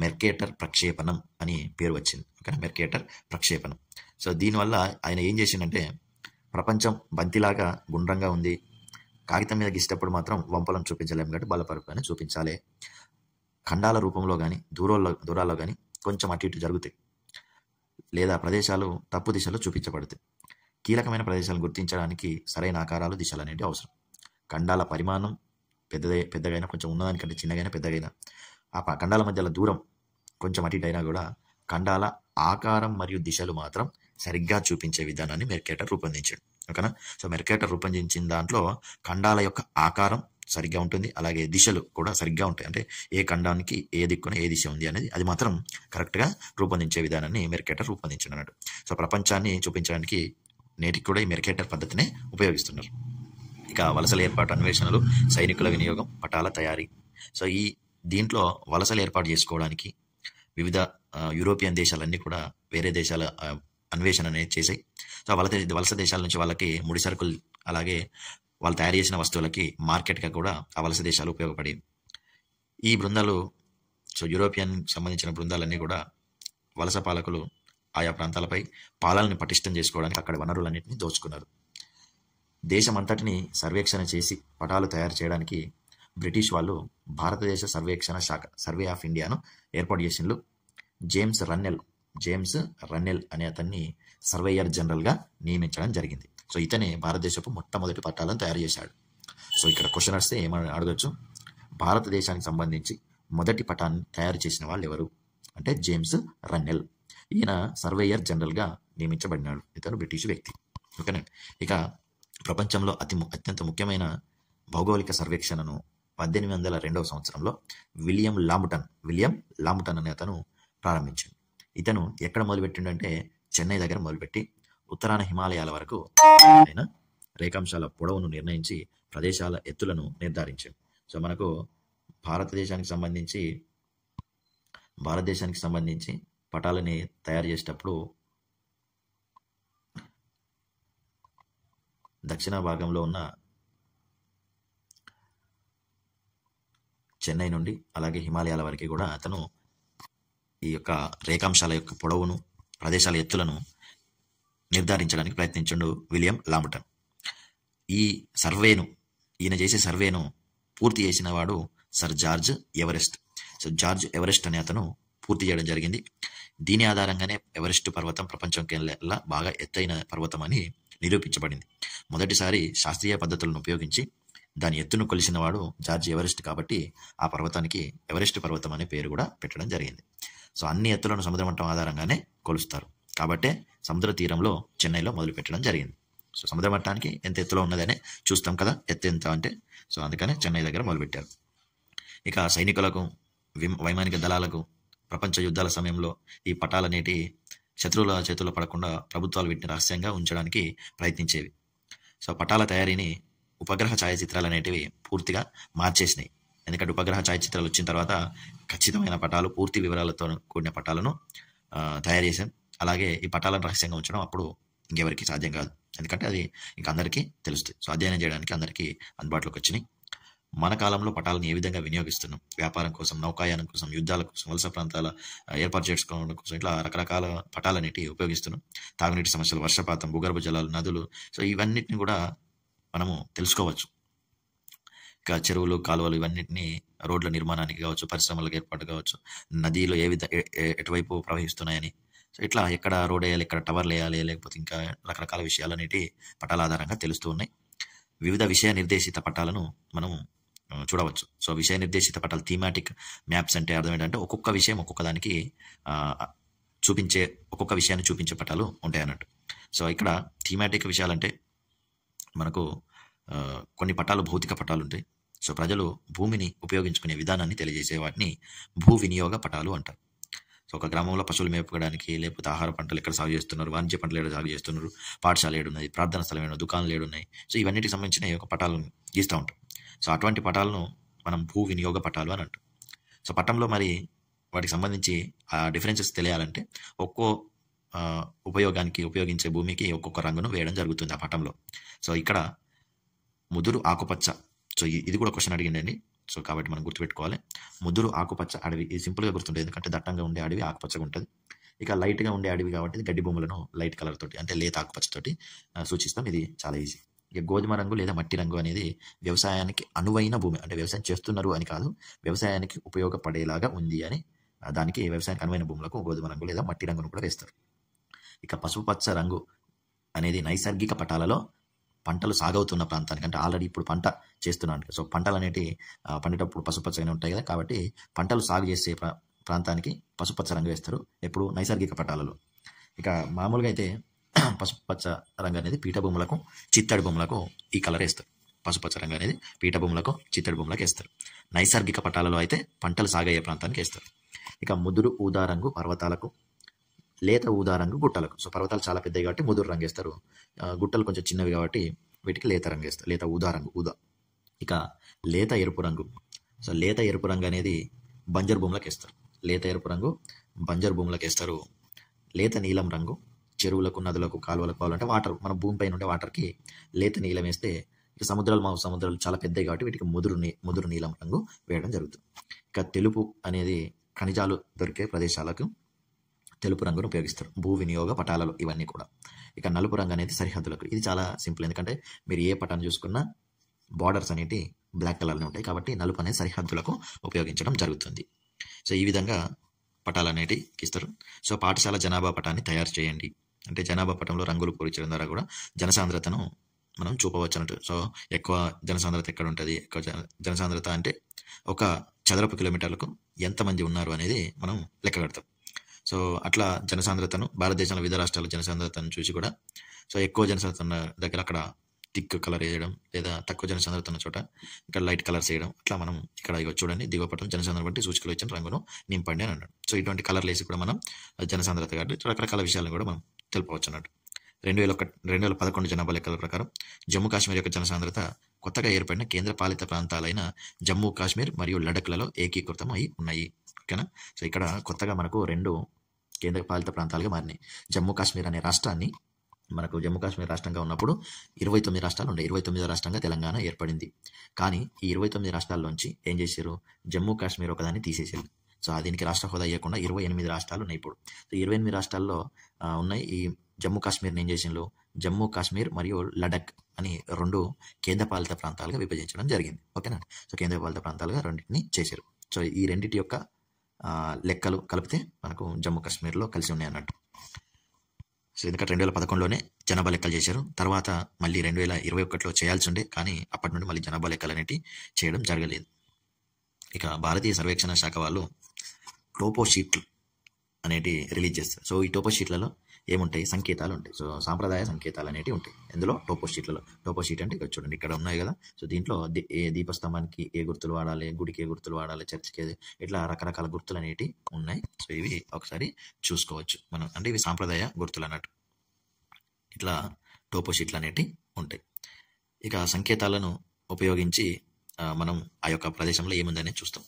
Speaker 1: మెర్కేటర్ ప్రక్షేపణం అని పేరు వచ్చింది. Okay, Mercator ప్రక్షేపణం. సో దీనివల్ల ఆయన ఏం చేసిండంటే, ప్రపంచం బంతిలాగా గుండ్రంగా ఉంది, కాగితం మీద గీసేటప్పుడు మాత్రం వంపలను చూపించలేము కాబట్టి బలపరుపు అని చూపించాలి. ఖండాల రూపంలో కానీ దూరాల్లో కానీ కొంచెం అటు ఇటు జరుగుతాయి, లేదా ప్రదేశాలు తప్పు దిశలో చూపించబడతాయి. కీలకమైన ప్రదేశాలను గుర్తించడానికి సరైన ఆకారాలు, దిశలు అనేవి అవసరం. ఖండాల పరిమాణం పెద్దగైనా, కొంచెం ఉన్నదానికంటే చిన్నగైనా పెద్దగైనా, ఆ ఖండాల మధ్యలో దూరం కొంచెం అటు ఇటు అయినా కూడా ఖండాల ఆకారం మరియు దిశలు మాత్రం సరిగ్గా చూపించే విధానాన్ని మెర్కేటర్ రూపొందించాడు. ఓకేనా? సో మెర్కేటర్ రూపొందించిన దాంట్లో ఖండాల యొక్క ఆకారం సరిగ్గా ఉంటుంది, అలాగే దిశలు కూడా సరిగ్గా ఉంటాయి. అంటే ఏ ఖండానికి ఏ దిక్కున ఏ దిశ ఉంది అనేది అది మాత్రం కరెక్ట్గా రూపొందించే విధానాన్ని మెర్కేటర్ రూపొందించాడు అన్నట్టు. సో ప్రపంచాన్ని చూపించడానికి నేటికి కూడా ఈ మెర్కేటర్ పద్ధతినే ఉపయోగిస్తున్నారు. ఇక వలసల ఏర్పాటు, అన్వేషణలు, సైనికుల వినియోగం, పటాల తయారీ. సో దీంట్లో వలసలు ఏర్పాటు చేసుకోవడానికి వివిధ యూరోపియన్ దేశాలన్నీ కూడా వేరే దేశాల అన్వేషణ అనేది చేసాయి. సో వలస దేశాల నుంచి వాళ్ళకి ముడి సరుకులు, అలాగే వాళ్ళు తయారు చేసిన వస్తువులకి మార్కెట్గా కూడా ఆ వలస దేశాలు ఉపయోగపడి, ఈ బృందాలు, సో యూరోపియన్ సంబంధించిన బృందాలన్నీ కూడా వలస పాలకులు ఆయా ప్రాంతాలపై పాలనని పటిష్టం చేసుకోవడానికి అక్కడ వనరులన్నింటినీ దోచుకున్నారు. దేశమంతటిని సర్వేక్షణ చేసి పటాలు తయారు చేయడానికి బ్రిటిష్ వాళ్ళు భారతదేశ సర్వేక్షణ శాఖ, సర్వే ఆఫ్ ఇండియాను ఏర్పాటు చేసిండ్రు. జేమ్స్ రన్నెల్ అనే అతన్ని సర్వేయర్ జనరల్గా నియమించడం జరిగింది. సో ఇతనే భారతదేశపు మొట్టమొదటి పట్టాలను తయారు చేశాడు. సో ఇక్కడ క్వశ్చన్ వస్తే ఏమని అడగచ్చు, భారతదేశానికి సంబంధించి మొదటి పటాన్ని తయారు చేసిన వాళ్ళు ఎవరు అంటే జేమ్స్ రన్నెల్. ఈయన సర్వేయర్ జనరల్గా నియమించబడినాడు. ఇతను బ్రిటిష్ వ్యక్తి. ఓకేనా? ఇక ప్రపంచంలో అత్యంత ముఖ్యమైన భౌగోళిక సర్వేక్షణను 1802 సంవత్సరంలో విలియం లాంబుటన్ అనే అతను ప్రారంభించాడు. ఇతను ఎక్కడ మొదలుపెట్టిండంటే చెన్నై దగ్గర మొదలుపెట్టి ఉత్తరాన హిమాలయాల వరకు ఆయన రేఖాంశాల పొడవును నిర్ణయించి ప్రదేశాల ఎత్తులను నిర్ధారించాడు. సో మనకు భారతదేశానికి సంబంధించి పటాలని తయారు చేసేటప్పుడు దక్షిణ భాగంలో ఉన్న చెన్నై నుండి అలాగే హిమాలయాల వరకు కూడా అతను ఈ యొక్క రేఖాంశాల యొక్క పొడవును, ప్రదేశాల ఎత్తులను నిర్ధారించడానికి ప్రయత్నించాడు విలియం లాంబుటన్. ఈయన చేసే సర్వేను పూర్తి చేసిన వాడు sir George Everest. So George Everest అనే అతను పూర్తి చేయడం జరిగింది. దీని ఆధారంగానే ఎవరెస్ట్ పర్వతం ప్రపంచంకెల్లా బాగా ఎత్తైన పర్వతం అని నిరూపించబడింది. మొదటిసారి శాస్త్రీయ పద్ధతులను ఉపయోగించి దాని ఎత్తును కొలిసిన వాడు జార్జ్ ఎవరెస్ట్ కాబట్టి ఆ పర్వతానికి ఎవరెస్ట్ పర్వతం అనే పేరు కూడా పెట్టడం జరిగింది. సో అన్ని ఎత్తులను సముద్ర మట్టం ఆధారంగానే కొలుస్తారు కాబట్టే సముద్ర తీరంలో చెన్నైలో మొదలు పెట్టడం జరిగింది. సో సముద్ర మట్టానికి ఎంత ఎత్తులో ఉన్నదనే చూస్తాం కదా, ఎత్తు ఎంత అంటే. సో అందుకనే చెన్నై దగ్గర మొదలుపెట్టారు. ఇక సైనికులకు, వైమానిక దళాలకు ప్రపంచ యుద్ధాల సమయంలో ఈ పటాలనేటి శత్రువుల చేతుల్లో పడకుండా ప్రభుత్వాలు వీటిని రహస్యంగా ఉంచడానికి ప్రయత్నించేవి. సో పటాల తయారీని ఉపగ్రహ ఛాయాచిత్రాలు అనేటివి పూర్తిగా మార్చేసినాయి. ఎందుకంటే ఉపగ్రహ ఛాయాచిత్రాలు వచ్చిన తర్వాత ఖచ్చితమైన పటాలు, పూర్తి వివరాలతో కూడిన పటాలను తయారు చేశాం. అలాగే ఈ పటాలను రహస్యంగా ఉంచడం అప్పుడు ఇంకెవరికి సాధ్యం కాదు, ఎందుకంటే అది ఇంక అందరికీ తెలుస్తుంది. సో అధ్యయనం చేయడానికి అందరికీ అందుబాటులోకి వచ్చినాయి. మన కాలంలో పటాలను ఏ విధంగా వినియోగిస్తున్నాం, వ్యాపారం కోసం, నౌకాయానం కోసం, యుద్ధాల కోసం, వలస ప్రాంతాల ఏర్పాటు చేసుకోవడం కోసం, ఇట్లా రకరకాల పటాలన్నిటి ఉపయోగిస్తున్నాం. తాగునీటి సమస్యలు, వర్షపాతం, భూగర్భ జలాలు, నదులు, సో ఇవన్నిటిని కూడా మనము తెలుసుకోవచ్చు. ఇక చెరువులు, కాలువలు ఇవన్నిటిని రోడ్ల నిర్మాణానికి కావచ్చు, పరిశ్రమలకు ఏర్పాటు కావచ్చు, నదిలో ఎటువైపు ప్రవహిస్తున్నాయని, సో ఇట్లా ఎక్కడ రోడ్ వేయాలి, ఎక్కడ టవర్లు వేయాలి, లేకపోతే ఇంకా రకరకాల విషయాలు అనేవి పటాల ఆధారంగా తెలుస్తూ ఉన్నాయి. వివిధ విషయ నిర్దేశిత పటాలను మనం చూడవచ్చు. సో విషయ నిర్దేశిత పటాలు, థీమాటిక్ మ్యాప్స్ అంటే అర్థం ఏంటంటే ఒక్కొక్క విషయం ఒక్కొక్క దానికి ఒక్కొక్క విషయాన్ని చూపించే పటాలు ఉంటాయి అన్నట్టు. సో ఇక్కడ థీమాటిక్ విషయాలంటే మనకు కొన్ని పటాలు భౌతిక పటాలు ఉంటాయి. సో ప్రజలు భూమిని ఉపయోగించుకునే విధానాన్ని తెలియజేసే వాటిని భూ వినియోగ పటాలు అంటారు. సో ఒక గ్రామంలో పశువులు మేపుకోవడానికి, లేకపోతే ఆహార పంటలు ఎక్కడ సాగు చేస్తున్నారు, వాణిజ్య పంటలు ఎక్కడ సాగు చేస్తున్నారు, పాఠశాల ఏడున్నది, ప్రార్థన స్థలం ఏడు, దుకాణాలు ఏడున్నాయి, సో ఇవన్నిటికి సంబంధించిన ఒక పటాలను గీస్తూ ఉంటాం. సో అటువంటి పటాలను మనం భూ వినియోగ పటాలు అని అంటాం. సో పటంలో మరి వాటికి సంబంధించి ఆ డిఫరెన్సెస్ తెలియాలంటే ఒక్కో ఉపయోగించే భూమికి ఒక్కొక్క రంగును వేయడం జరుగుతుంది ఆ పటంలో. సో ఇక్కడ ముదురు ఆకుపచ్చ, సో ఇది కూడా క్వశ్చన్ అడిగిందండి. సో కాబట్టి మనం గుర్తుపెట్టుకోవాలి, ముదురు ఆకుపచ్చ అడవి, ఇది సింపుల్గా గుర్తుంటుంది ఎందుకంటే దట్టంగా ఉండే అడవి ఆకుపచ్చగా ఉంటుంది. ఇక లైట్గా ఉండే అడవి కాబట్టి గడ్డి భూములను లైట్ కలర్ తోటి అంటే లేత ఆకుపచ్చతోటి సూచిస్తాం. ఇది చాలా ఈజీ. ఇక గోధుమ రంగు లేదా మట్టి రంగు అనేది వ్యవసాయానికి అనువైన భూమి, అంటే వ్యవసాయం చేస్తున్నారు అని కాదు, వ్యవసాయానికి ఉపయోగపడేలాగా ఉంది అని దానికి వ్యవసాయానికి అనువైన భూములకు గోధుమ రంగు లేదా మట్టి రంగును కూడా వేస్తారు. ఇక పసుపు పచ్చ రంగు అనేది నైసర్గిక పటాలలో పంటలు సాగవుతున్న ప్రాంతానికి, అంటే ఆల్రెడీ ఇప్పుడు పంట చేస్తున్నాను, సో పంటలు అనేవి పండేటప్పుడు పసుపచ్చగానే ఉంటాయి కదా, కాబట్టి పంటలు సాగు చేసే ప్రాంతానికి పసుపచ్చ రంగు వేస్తారు ఎప్పుడు నైసర్గిక పటాలలో. ఇక మామూలుగా అయితే పసుపచ్చ రంగు అనేది పీఠభూములకు చిత్తడి భూములకు ఈ కలర్ వేస్తారు. పసుపచ్చ రంగు అనేది పీఠభూములకు చిత్తడి భూములకు వేస్తారు. నైసర్గిక పటాలలో అయితే పంటలు సాగయ్యే ప్రాంతానికి వేస్తారు. ఇక ముదురు ఊదా రంగు పర్వతాలకు, లేత ఊదా రంగు గుట్టలకు. సో పర్వతాలు చాలా పెద్దవి కాబట్టి ముదురు రంగు వేస్తారు, గుట్టలు కొంచెం చిన్నవి కాబట్టి వీటికి లేత రంగు వేస్తారు, లేత ఊదా రంగు ఊదా. ఇక లేత ఎరుపు రంగు, సో లేత ఎరుపు రంగు అనేది బంజరు భూములకు వేస్తారు. లేత ఎరుపు రంగు బంజరు భూములకు వేస్తారు. లేత నీలం రంగు చెరువులకు, నదులకు, కాలువలకు కావాలంటే వాటర్, మన భూమిపైన ఉండే వాటర్కి లేత నీలం వేస్తే, ఇక సముద్రాలు చాలా పెద్దవి కాబట్టి వీటికి ముదురు నీలం రంగు వేయడం జరుగుతుంది. ఇక తెలుపు అనేది ఖనిజాలు దొరికే ప్రదేశాలకు తెలుపు రంగును ఉపయోగిస్తారు, భూ వినియోగ పటాలలో ఇవన్నీ కూడా. ఇక నలుపు రంగు అనేది సరిహద్దులకు. ఇది చాలా సింపుల్, ఎందుకంటే మీరు ఏ పటాన్ని చూసుకున్నా బార్డర్స్ అనేవి బ్లాక్ కలర్లో ఉంటాయి కాబట్టి నలుపు అనేది సరిహద్దులకు ఉపయోగించడం జరుగుతుంది. సో ఈ విధంగా పటాలు అనేవి ఇస్తారు. సో పాఠశాల జనాభా పటాన్ని తయారు చేయండి అంటే జనాభా పటంలో రంగులు పూరించడం ద్వారా కూడా జనసాంద్రతను మనం చూపవచ్చు అన్నట్టు. సో ఎక్కువ జనసాంద్రత ఎక్కడ ఉంటుంది, ఎక్కువ జనసాంద్రత అంటే ఒక చదరపు కిలోమీటర్లకు ఎంతమంది ఉన్నారు అనేది మనం లెక్క కడతాం. సో అట్లా జనసాంద్రతను భారతదేశంలో వివిధ రాష్ట్రాల జనసాంద్రతను చూసి కూడా, సో ఎక్కువ జనసాంద్రత ఉన్న దగ్గర అక్కడ థిక్ కలర్ వేయడం, లేదా తక్కువ జనసాంద్రత ఉన్న చోట ఇక్కడ లైట్ కలర్స్ వేయడం, అట్లా మనం ఇక్కడ చూడండి దిగువపటం జనసాంద్రత బట్టి సూచికలు ఇచ్చిన రంగును నింపండి అని అన్నాడు. సో ఇటువంటి కలర్లు వేసి కూడా మనం జనసాంద్రత కాబట్టి రకరకాల విషయాలను కూడా మనం తెలుపవచ్చు అన్నట్టు. 2011 జనాభా లెక్కల ప్రకారం జమ్మూ కాశ్మీర్ యొక్క జనసాంద్రత కొత్తగా ఏర్పడిన కేంద్ర పాలిత ప్రాంతాలైన జమ్మూ కాశ్మీర్ మరియు లడఖ్లలో ఏకీకృతం అయి ఉన్నాయి. ఓకేనా. సో ఇక్కడ కొత్తగా మనకు 2 కేంద్ర పాలిత ప్రాంతాలుగా మారినాయి. జమ్మూ కాశ్మీర్ అనే రాష్ట్రాన్ని, మనకు జమ్మూ కాశ్మీర్ రాష్ట్రంగా ఉన్నప్పుడు 29 రాష్ట్రాలు ఉండే, 29వ రాష్ట్రంగా తెలంగాణ ఏర్పడింది. కానీ ఈ 29 రాష్ట్రాల్లోంచి ఏం చేశారు, జమ్మూ కాశ్మీర్ ఒకదాన్ని తీసేసారు. సో దీనికి రాష్ట్ర హోదా ఇవ్వకుండా 28 రాష్ట్రాలు ఉన్నాయి ఇప్పుడు. సో 28 రాష్ట్రాల్లో ఉన్నాయి. ఈ జమ్మూ కాశ్మీర్ని ఏం చేసిండ్రు, జమ్మూ కాశ్మీర్ మరియు లడఖ్ అని 2 కేంద్రపాలిత ప్రాంతాలుగా విభజించడం జరిగింది. ఓకేనా. సో కేంద్రపాలిత ప్రాంతాలుగా రెండింటిని చేశారు. సో ఈ రెండింటి యొక్క లెక్కలు కలిపితే మనకు జమ్మూ కాశ్మీర్లో కలిసి ఉన్నాయి అన్నట్టు. సో ఎందుకంటే 2011లోనే జనాభా లెక్కలు చేశారు, తర్వాత మళ్ళీ 2021లో చేయాల్సి ఉండే, కానీ అప్పటి నుండి మళ్ళీ జనాభా లెక్కలు అనేవి చేయడం జరగలేదు. ఇక భారతీయ సర్వేక్షణ శాఖ వాళ్ళు టోపో షీట్లు అనేవి రిలీజ్ చేస్తారు. సో ఈ టోపో షీట్లలో ఏముంటాయి, సంకేతాలు ఉంటాయి. సో సాంప్రదాయ సంకేతాలు అనేవి ఉంటాయి ఇందులో టోపో షీట్లలో. టోపో షీట్ అంటే ఇక్కడ చూడండి, ఇక్కడ ఉన్నాయి కదా. సో దీంట్లో ఏ దీపస్తంభానికి ఏ గుర్తులు వాడాలి, గుడికి ఏ గుర్తులు వాడాలి, చర్చికి ఇట్లా రకరకాల గుర్తులు అనేవి ఉన్నాయి. సో ఇవి ఒకసారి చూసుకోవచ్చు మనం, అంటే ఇవి సాంప్రదాయ గుర్తులు అన్నట్టు. ఇట్లా టోపో షీట్లు అనేవి ఉంటాయి. ఇక సంకేతాలను ఉపయోగించి మనం ఆ యొక్క ప్రదేశంలో ఏముందనే చూస్తాం.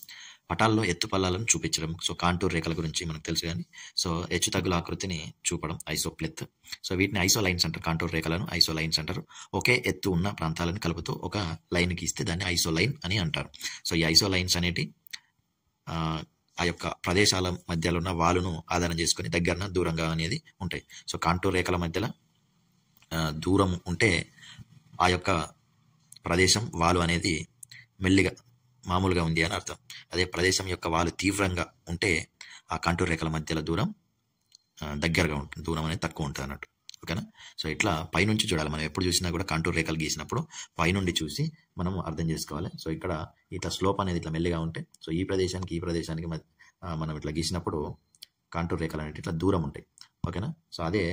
Speaker 1: పటాల్లో ఎత్తు పల్లాలను చూపించడం, సో కాంటూర్ రేఖల గురించి మనకు తెలుసు కానీ, సో హెచ్చు తగ్గుల ఆకృతిని చూపడం ఐసోప్లెత్. సో వీటిని ఐసో లైన్స్ అంటారు, కాంటూర్ రేఖలను ఐసో లైన్స్ అంటారు. ఒకే ఎత్తు ఉన్న ప్రాంతాలను కలుపుతూ ఒక లైన్ గీస్తే దాన్ని ఐసో లైన్ అని అంటారు. సో ఈ ఐసో లైన్స్ అనేటి ఆ యొక్క ప్రదేశాల మధ్యలో ఉన్న వాలును ఆధారం చేసుకుని దగ్గరన దూరంగా అనేది ఉంటాయి. సో కాంటూర్ రేఖల మధ్యలో దూరం ఉంటే ఆ యొక్క ప్రదేశం వాలు అనేది మెల్లిగా మామూలుగా ఉంది అని అర్థం. అదే ప్రదేశం యొక్క వాలు తీవ్రంగా ఉంటే ఆ కాంటూర్ రేఖల మధ్యలో దూరం దగ్గరగా ఉంటుంది, దూరం అనేది తక్కువ ఉంటుంది అన్నట్టు. ఓకేనా. సో ఇట్లా పైనుంచి చూడాలి మనం, ఎప్పుడు చూసినా కూడా కాంటూర్ రేఖలు గీసినప్పుడు పైనుండి చూసి మనం అర్థం చేసుకోవాలి. సో ఇక్కడ ఇట్లా స్లోప్ అనేది ఇట్లా మెల్లిగా ఉంటే, సో ఈ ప్రదేశానికి మనం ఇట్లా గీసినప్పుడు కాంటూర్ రేఖలు అనేవి ఇట్లా దూరం ఉంటాయి. ఓకేనా. సో అదే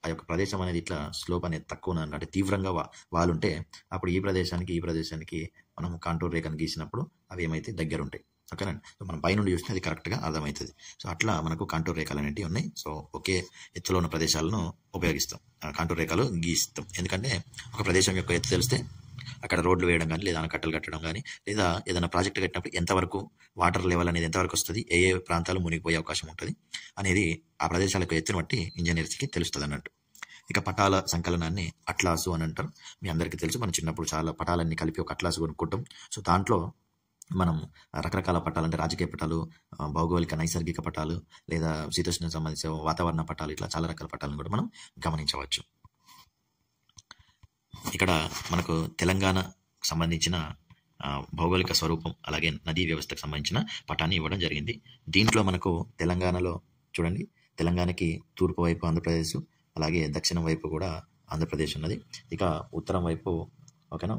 Speaker 1: ఆ యొక్క ప్రదేశం అనేది ఇట్లా స్లోప్ అనేది తక్కువ అంటే తీవ్రంగా వాలుంటే అప్పుడు ఈ ప్రదేశానికి మనం కాంటూర్ రేఖను గీసినప్పుడు అవి ఏమైతే దగ్గర ఉంటాయి. ఓకేనా. సో మనం పైనుండి చూస్తే అది కరెక్ట్గా అర్థమవుతుంది. సో అట్లా మనకు కాంటూర్ రేఖలు అనేవి ఉన్నాయి. సో ఒకే ఎత్తులో ఉన్న ప్రదేశాలను ఉపయోగిస్తాం, కాంటూర్ రేఖలు గీస్తాం. ఎందుకంటే ఒక ప్రదేశం యొక్క ఎత్తు తెలిస్తే అక్కడ రోడ్లు వేయడం కానీ, లేదా కట్టలు కట్టడం కానీ, లేదా ఏదైనా ప్రాజెక్టు కట్టినప్పుడు ఎంతవరకు వాటర్ లెవెల్ అనేది ఎంతవరకు వస్తుంది, ఏ ప్రాంతాలు మునిగిపోయే అవకాశం ఉంటుంది అనేది ఆ ప్రదేశాలకు ఎత్తును బట్టి ఇంజనీర్స్కి తెలుస్తుంది అన్నట్టు. ఇక పటాల సంకలనాన్ని అట్లాసు అని అంటారు. మీ అందరికీ తెలుసు, మనం చిన్నప్పుడు చాలా పటాలన్నీ కలిపి ఒక అట్లాసు కొనుక్కుంటాం. సో దాంట్లో మనం రకరకాల పటాలు, అంటే రాజకీయ పటాలు, భౌగోళిక నైసర్గిక పటాలు, లేదా శీతోష్ణ సంబంధించిన వాతావరణ పటాలు, ఇట్లా చాలా రకాల పటాలను కూడా మనం గమనించవచ్చు. ఇక్కడ మనకు తెలంగాణ సంబంధించిన భౌగోళిక స్వరూపం అలాగే నదీ వ్యవస్థకు సంబంధించిన పటాన్ని ఇవ్వడం జరిగింది. దీంట్లో మనకు తెలంగాణలో చూడండి, తెలంగాణకి తూర్పు వైపు ఆంధ్రప్రదేశ్, అలాగే దక్షిణం వైపు కూడా ఆంధ్రప్రదేశ్ ఉన్నది. ఇక ఉత్తరం వైపు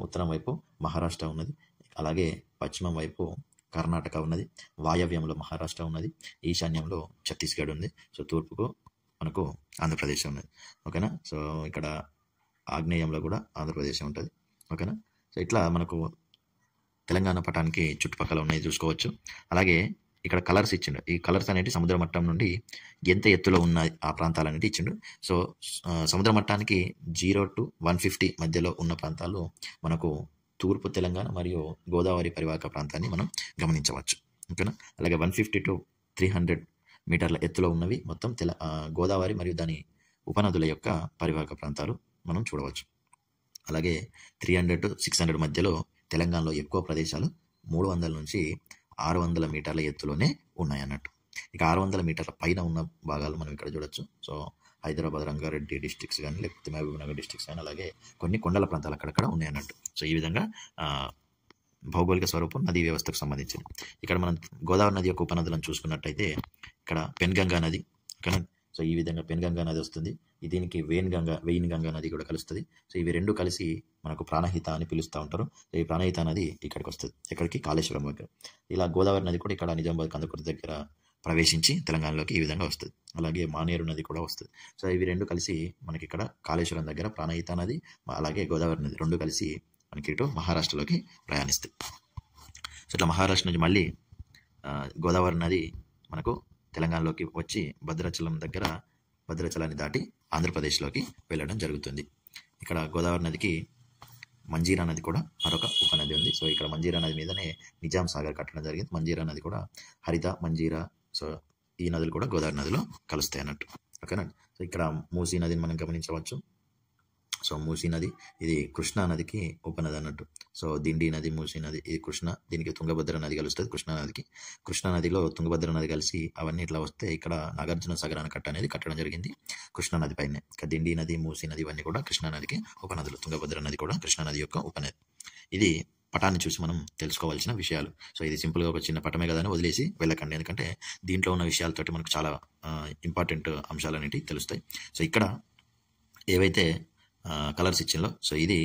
Speaker 1: ఉత్తరం వైపు మహారాష్ట్ర ఉన్నది. అలాగే పశ్చిమం వైపు కర్ణాటక ఉన్నది. వాయవ్యంలో మహారాష్ట్ర ఉన్నది. ఈశాన్యంలో ఛత్తీస్గఢ్ ఉంది. సో తూర్పుకు మనకు ఆంధ్రప్రదేశ్ ఉన్నది. ఓకేనా. సో ఇక్కడ ఆగ్నేయంలో కూడా ఆంధ్రప్రదేశ్ ఉంటుంది. ఓకేనా. సో ఇట్లా మనకు తెలంగాణ పటానికి చుట్టుపక్కల ఉన్నాయి చూసుకోవచ్చు. అలాగే ఇక్కడ కలర్స్ ఇచ్చిండు. ఈ కలర్స్ అనేవి సముద్ర మట్టం నుండి ఎంత ఎత్తులో ఉన్న ఆ ప్రాంతాలు అనేది ఇచ్చిండు. సో సముద్ర మట్టానికి 0 to 150 మధ్యలో ఉన్న ప్రాంతాలు మనకు తూర్పు తెలంగాణ మరియు గోదావరి పరివాహక ప్రాంతాన్ని మనం గమనించవచ్చు. ఓకేనా. అలాగే 150 to 300 మీటర్ల ఎత్తులో ఉన్నవి మొత్తం గోదావరి మరియు దాని ఉపనదుల యొక్క పరివాహక ప్రాంతాలు మనం చూడవచ్చు. అలాగే 300 to 600 మధ్యలో తెలంగాణలో ఎక్కువ ప్రదేశాలు 300 నుంచి 600 మీటర్ల ఎత్తులోనే ఉన్నాయి అన్నట్టు. ఇక 600 మీటర్ల పైన ఉన్న భాగాలు మనం ఇక్కడ చూడొచ్చు. సో హైదరాబాద్, రంగారెడ్డి డిస్ట్రిక్ట్స్ కానీ లేకపోతే మహబూబ్నగర్ డిస్ట్రిక్ట్స్ కానీ అలాగే కొన్ని కొండల ప్రాంతాలు అక్కడక్కడ ఉన్నాయి అన్నట్టు. సో ఈ విధంగా భౌగోళిక స్వరూపం నదీ వ్యవస్థకు సంబంధించింది. ఇక్కడ మనం గోదావరి నది యొక్క ఉపనదులను చూసుకున్నట్టయితే ఇక్కడ పెన్గంగా నది, ఓకేనా. సో ఈ విధంగా పెన్గంగా నది వస్తుంది. దీనికి వెయిన్గంగా నది కూడా కలుస్తుంది. సో ఇవి రెండు కలిసి మనకు ప్రాణహిత అని పిలుస్తూ ఉంటారు. సో ఈ ప్రాణహిత నది ఇక్కడికి వస్తుంది. ఎక్కడికి? కాళేశ్వరం దగ్గర. ఇలా గోదావరి నది కూడా ఇక్కడ నిజామాబాద్ కందుకూరు దగ్గర ప్రవేశించి తెలంగాణలోకి ఈ విధంగా వస్తుంది. అలాగే మానేరు నది కూడా వస్తుంది. సో ఇవి రెండు కలిసి మనకి ఇక్కడ కాళేశ్వరం దగ్గర ప్రాణహిత నది, అలాగే గోదావరి నది రెండు కలిసి మనకి ఇటు మహారాష్ట్రలోకి ప్రయాణిస్తాయి. సో ఇట్లా మహారాష్ట్ర నుంచి మళ్ళీ గోదావరి నది మనకు తెలంగాణలోకి వచ్చి భద్రాచలాన్ని దాటి ఆంధ్రప్రదేశ్లోకి వెళ్ళడం జరుగుతుంది. ఇక్కడ గోదావరి నదికి మంజీరా నది కూడా మరొక ఉపనది ఉంది. సో ఇక్కడ మంజీరా నది మీదనే నిజాం సాగర్ కట్టడం జరిగింది. మంజీరా నది కూడా హరిత, మంజీరా, సో ఈ నదులు కూడా గోదావరి నదిలో కలుస్తాయి అన్నట్టు. ఓకేనా. సో ఇక్కడ మూసీ నదిని మనం గమనించవచ్చు. సో మూసీ నది ఇది కృష్ణా నదికి ఉపనది అన్నట్టు. సో దిండి నది, మూసీ నది, ఇది కృష్ణ, దీనికి తుంగభద్ర నది కలుస్తుంది కృష్ణా నదికి. కృష్ణా నదిలో తుంగభద్ర నది కలిసి అవన్నీ ఇట్లా వస్తే ఇక్కడ నాగార్జున సాగర్ ఆనకట్ట అనేది కట్టడం జరిగింది కృష్ణా నది పైనే. దిండి నది, మూసీ నది ఇవన్నీ కూడా కృష్ణా నదికి ఉపనదులు. తుంగభద్ర నది కూడా కృష్ణా నది యొక్క ఉపనది. ఇది పటాన్ని చూసి మనం తెలుసుకోవాల్సిన విషయాలు. సో ఇది సింపుల్గా ఒక చిన్న పటమే కదా అని వదిలేసి వెళ్ళకండి, ఎందుకంటే దీంట్లో ఉన్న విషయాలతోటి మనకు చాలా ఇంపార్టెంట్ అంశాలు అనేవి తెలుస్తాయి. సో ఇక్కడ ఏవైతే కలర్స్ ఇచ్చిందో, సో ఇది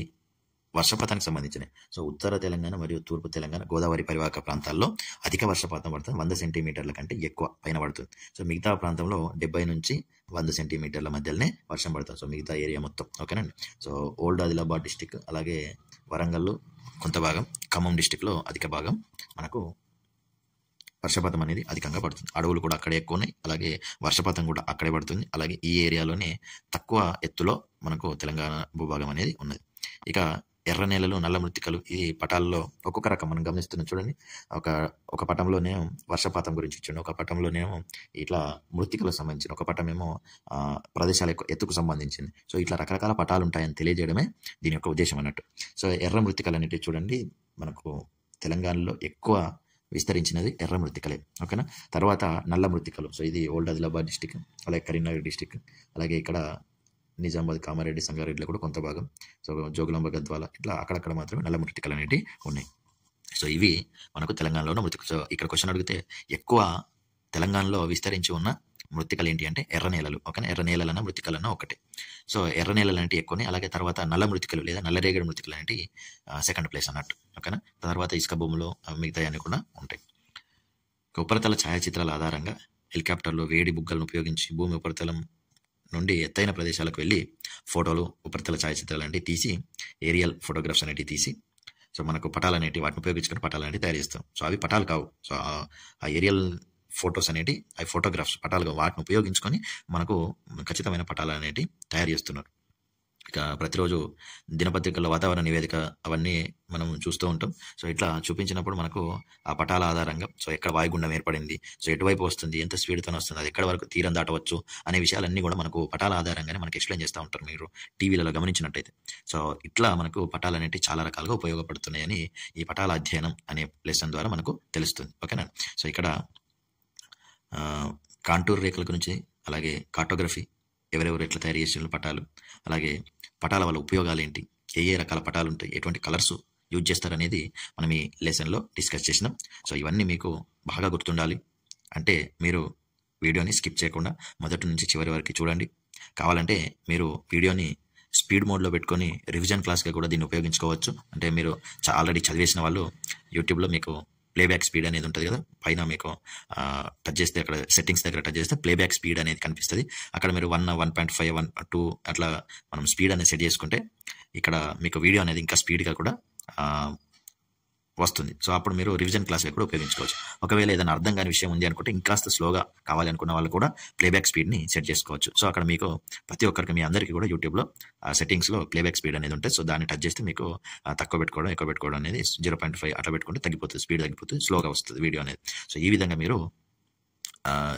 Speaker 1: వర్షపాతానికి సంబంధించినవి. సో ఉత్తర తెలంగాణ మరియు తూర్పు తెలంగాణ గోదావరి పరివాహక ప్రాంతాల్లో అధిక వర్షపాతం పడుతుంది. 100 సెంటీమీటర్ల కంటే ఎక్కువ పైన పడుతుంది. సో మిగతా ప్రాంతంలో 70 నుంచి 100 సెంటీమీటర్ల మధ్యలోనే వర్షం పడుతుంది. సో మిగతా ఏరియా మొత్తం. ఓకేనండి. సో ఓల్డ్ ఆదిలాబాద్ డిస్టిక్, అలాగే వరంగల్ కొంత భాగం, ఖమ్మం డిస్టిక్లో అధిక భాగం మనకు వర్షపాతం అనేది అధికంగా పడుతుంది. అడవులు కూడా అక్కడే ఎక్కువ ఉన్నాయి, అలాగే వర్షపాతం కూడా అక్కడే పడుతుంది. అలాగే ఈ ఏరియాలోనే తక్కువ ఎత్తులో మనకు తెలంగాణ భూభాగం అనేది ఉన్నది. ఇక ఎర్ర నేలలు, నల్ల మృత్తికలు, ఈ పటాల్లో ఒక్కొక్క రకం మనం గమనిస్తున్నాం చూడండి. ఒక పటంలోనేమో వర్షపాతం గురించి ఇచ్చిండు, ఒక పటంలోనేమో ఇట్లా మృత్తికలకు సంబంధించిన, ఒక పటం ఏమో ప్రదేశాల ఎత్తుకు సంబంధించింది. సో ఇట్లా రకరకాల పటాలు ఉంటాయని తెలియజేయడమే దీని యొక్క ఉద్దేశం అన్నట్టు. సో ఎర్ర మృత్తికలు అనేటివి చూడండి, మనకు తెలంగాణలో ఎక్కువ విస్తరించినది ఎర్ర మృత్తికలే. ఓకేనా. తర్వాత నల్ల మృత్తికలు, సో ఇది ఓల్డ్ ఆదిలాబాద్ డిస్టిక్, అలాగే కరీంనగర్ డిస్టిక్, అలాగే ఇక్కడ నిజామాబాద్, కామారెడ్డి, సంగారెడ్డిలో కూడా కొంత భాగం, సో జోగులాంబ, గద్వాల, ఇట్లా అక్కడక్కడ మాత్రమే నల్ల మృత్తికలు అనేవి ఉన్నాయి. సో ఇవి మనకు తెలంగాణలో మృత్తికలు. సో ఇక్కడ క్వశ్చన్ అడిగితే ఎక్కువ తెలంగాణలో విస్తరించి ఉన్న మృత్తికలు ఏంటి అంటే ఎర్ర నేలలు. ఓకేనా. ఎర్ర నేలలన్నా మృత్తికలన్నా ఒకటే. సో ఎర్ర నేలలు అంటే ఎక్కువనే, అలాగే తర్వాత నల్ల మృత్తికలు లేదా నల్లరేగడి మృత్తికలు అనేవి సెకండ్ ప్లేస్ అన్నట్టు. ఓకేనా. తర్వాత ఇసుక భూములు, మిగతా అన్ని కూడా ఉంటాయి. ఉపరితల ఛాయాచిత్రాల ఆధారంగా హెలికాప్టర్లో వేడి బుగ్గలను ఉపయోగించి భూమి ఉపరితలం నుండి ఎత్తైన ప్రదేశాలకు వెళ్ళి ఫోటోలు, ఉపరితల ఛాయాచిత్రాలు అనేవి తీసి, ఏరియల్ ఫోటోగ్రాఫ్స్ అనేవి తీసి, సో మనకు పటాలు అనేవి వాటిని ఉపయోగించుకుని పటాలు అనేవి తయారు చేస్తాం. సో అవి పటాలు కావు. సో ఆ ఏరియల్ ఫొటోస్ అనేవి, అవి ఫోటోగ్రాఫ్స్ పటాలుగా, వాటిని ఉపయోగించుకొని మనకు ఖచ్చితమైన పటాలు అనేవి తయారు చేస్తున్నారు. ఇక ప్రతిరోజు దినపత్రికల్లో వాతావరణ నివేదిక అవన్నీ మనం చూస్తూ ఉంటాం. సో ఇట్లా చూపించినప్పుడు మనకు ఆ పటాల ఆధారంగా, సో ఎక్కడ వాయుగుండం ఏర్పడింది, సో ఎటువైపు వస్తుంది, ఎంత స్పీడ్తో వస్తుంది, అది ఎక్కడ వరకు తీరం దాటవచ్చు అనే విషయాలన్నీ కూడా మనకు పటాల ఆధారంగానే మనకు ఎక్స్ప్లెయిన్ చేస్తూ ఉంటారు మీరు టీవీలలో గమనించినట్టయితే. సో ఇట్లా మనకు పటాలు అనేవి చాలా రకాలుగా ఉపయోగపడుతున్నాయని ఈ పటాల అధ్యయనం అనే లెసన్ ద్వారా మనకు తెలుస్తుంది. ఓకేనా. సో ఇక్కడ కాంటూర్ రేఖల గురించి, అలాగే కార్టోగ్రఫీ, ఎవరెవరు ఎట్లా తయారు చేసిన పటాలు, అలాగే పటాల వల్ల ఉపయోగాలు ఏంటి, ఏ ఏ రకాల పటాలు ఉంటాయి, ఎటువంటి కలర్స్ యూజ్ చేస్తారనేది మనం ఈ లెసన్లో డిస్కస్ చేసినాం. సో ఇవన్నీ మీకు బాగా గుర్తుండాలి అంటే మీరు వీడియోని స్కిప్ చేయకుండా మొదటి నుంచి చివరి వరకు చూడండి. కావాలంటే మీరు వీడియోని స్పీడ్ మోడ్లో పెట్టుకొని రివిజన్ క్లాస్గా కూడా దీన్ని ఉపయోగించుకోవచ్చు. అంటే మీరు ఆల్రెడీ చదివేసిన వాళ్ళు యూట్యూబ్లో మీకు ప్లేబ్యాక్ స్పీడ్ అనేది ఉంటుంది కదా, పైన మీకు టచ్ చేస్తే అక్కడ సెట్టింగ్స్ దగ్గర టచ్ చేస్తే ప్లేబ్యాక్ స్పీడ్ అనేది కనిపిస్తుంది. అక్కడ మీరు 1, 1.5, 1, 2 అట్లా మనం స్పీడ్ అనేది సెట్ చేసుకుంటే ఇక్కడ మీకు వీడియో అనేది ఇంకా స్పీడ్గా కూడా వస్తుంది. సో అప్పుడు మీరు రివిజన్ క్లాస్గా కూడా ఉపయోగించుకోవచ్చు. ఒకవేళ ఏదైనా అర్థం కాని విషయం ఉంది అనుకుంటే ఇంకాస్త స్లోగా కావాలి అనుకున్న వాళ్ళు కూడా ప్లేబ్యాక్ స్పీడ్ని సెట్ చేసుకోవచ్చు. సో అక్కడ మీకు ప్రతి ఒక్కరికి మీ అందరికీ కూడా యూట్యూబ్లో సెట్టింగ్స్లో ప్లేబ్యాక్ స్పీడ్ అనేది ఉంటుంది. సో దాన్ని టచ్ చేస్తే మీకు తక్కువ పెట్టుకోవడం ఎక్కువ పెట్టుకోవడం అనేది 0.5 అట్లా పెట్టుకుంటే తగ్గిపోతుంది, స్పీడ్ తగ్గిపోతుంది, స్లోగా వస్తుంది వీడియో అనేది. సో ఈ విధంగా మీరు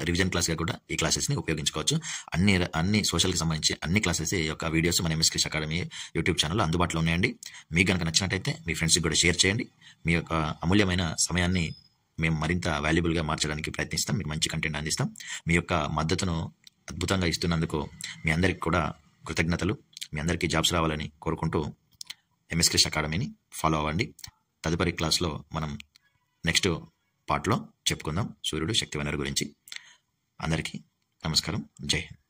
Speaker 1: రివిజన్ క్లాస్గా కూడా ఈ క్లాసెస్ని ఉపయోగించుకోవచ్చు. అన్ని సోషల్కి సంబంధించి అన్ని క్లాసెస్ ఈ యొక్క వీడియోస్ మన ఎంఎస్ క్రిష్ అకాడమీ యూట్యూబ్ ఛానల్లో అందుబాటులో ఉన్నాయండి. మీకు కనుక నచ్చినట్టయితే మీ ఫ్రెండ్స్కి కూడా షేర్ చేయండి. మీ యొక్క అమూల్యమైన సమయాన్ని మేము మరింత వాల్యుబుల్గా మార్చడానికి ప్రయత్నిస్తాం, మీకు మంచి కంటెంట్ అందిస్తాం. మీ యొక్క మద్దతును అద్భుతంగా ఇస్తున్నందుకు మీ అందరికీ కూడా కృతజ్ఞతలు. మీ అందరికీ జాబ్స్ రావాలని కోరుకుంటూ ఎంఎస్ క్రిష్ అకాడమీని ఫాలో అవ్వండి. తదుపరి క్లాస్లో మనం నెక్స్ట్ పార్ట్లో చెప్పుకుందాం సూర్యుడు శక్తివనరు గురించి. అందరికీ నమస్కారం. జై హింద్.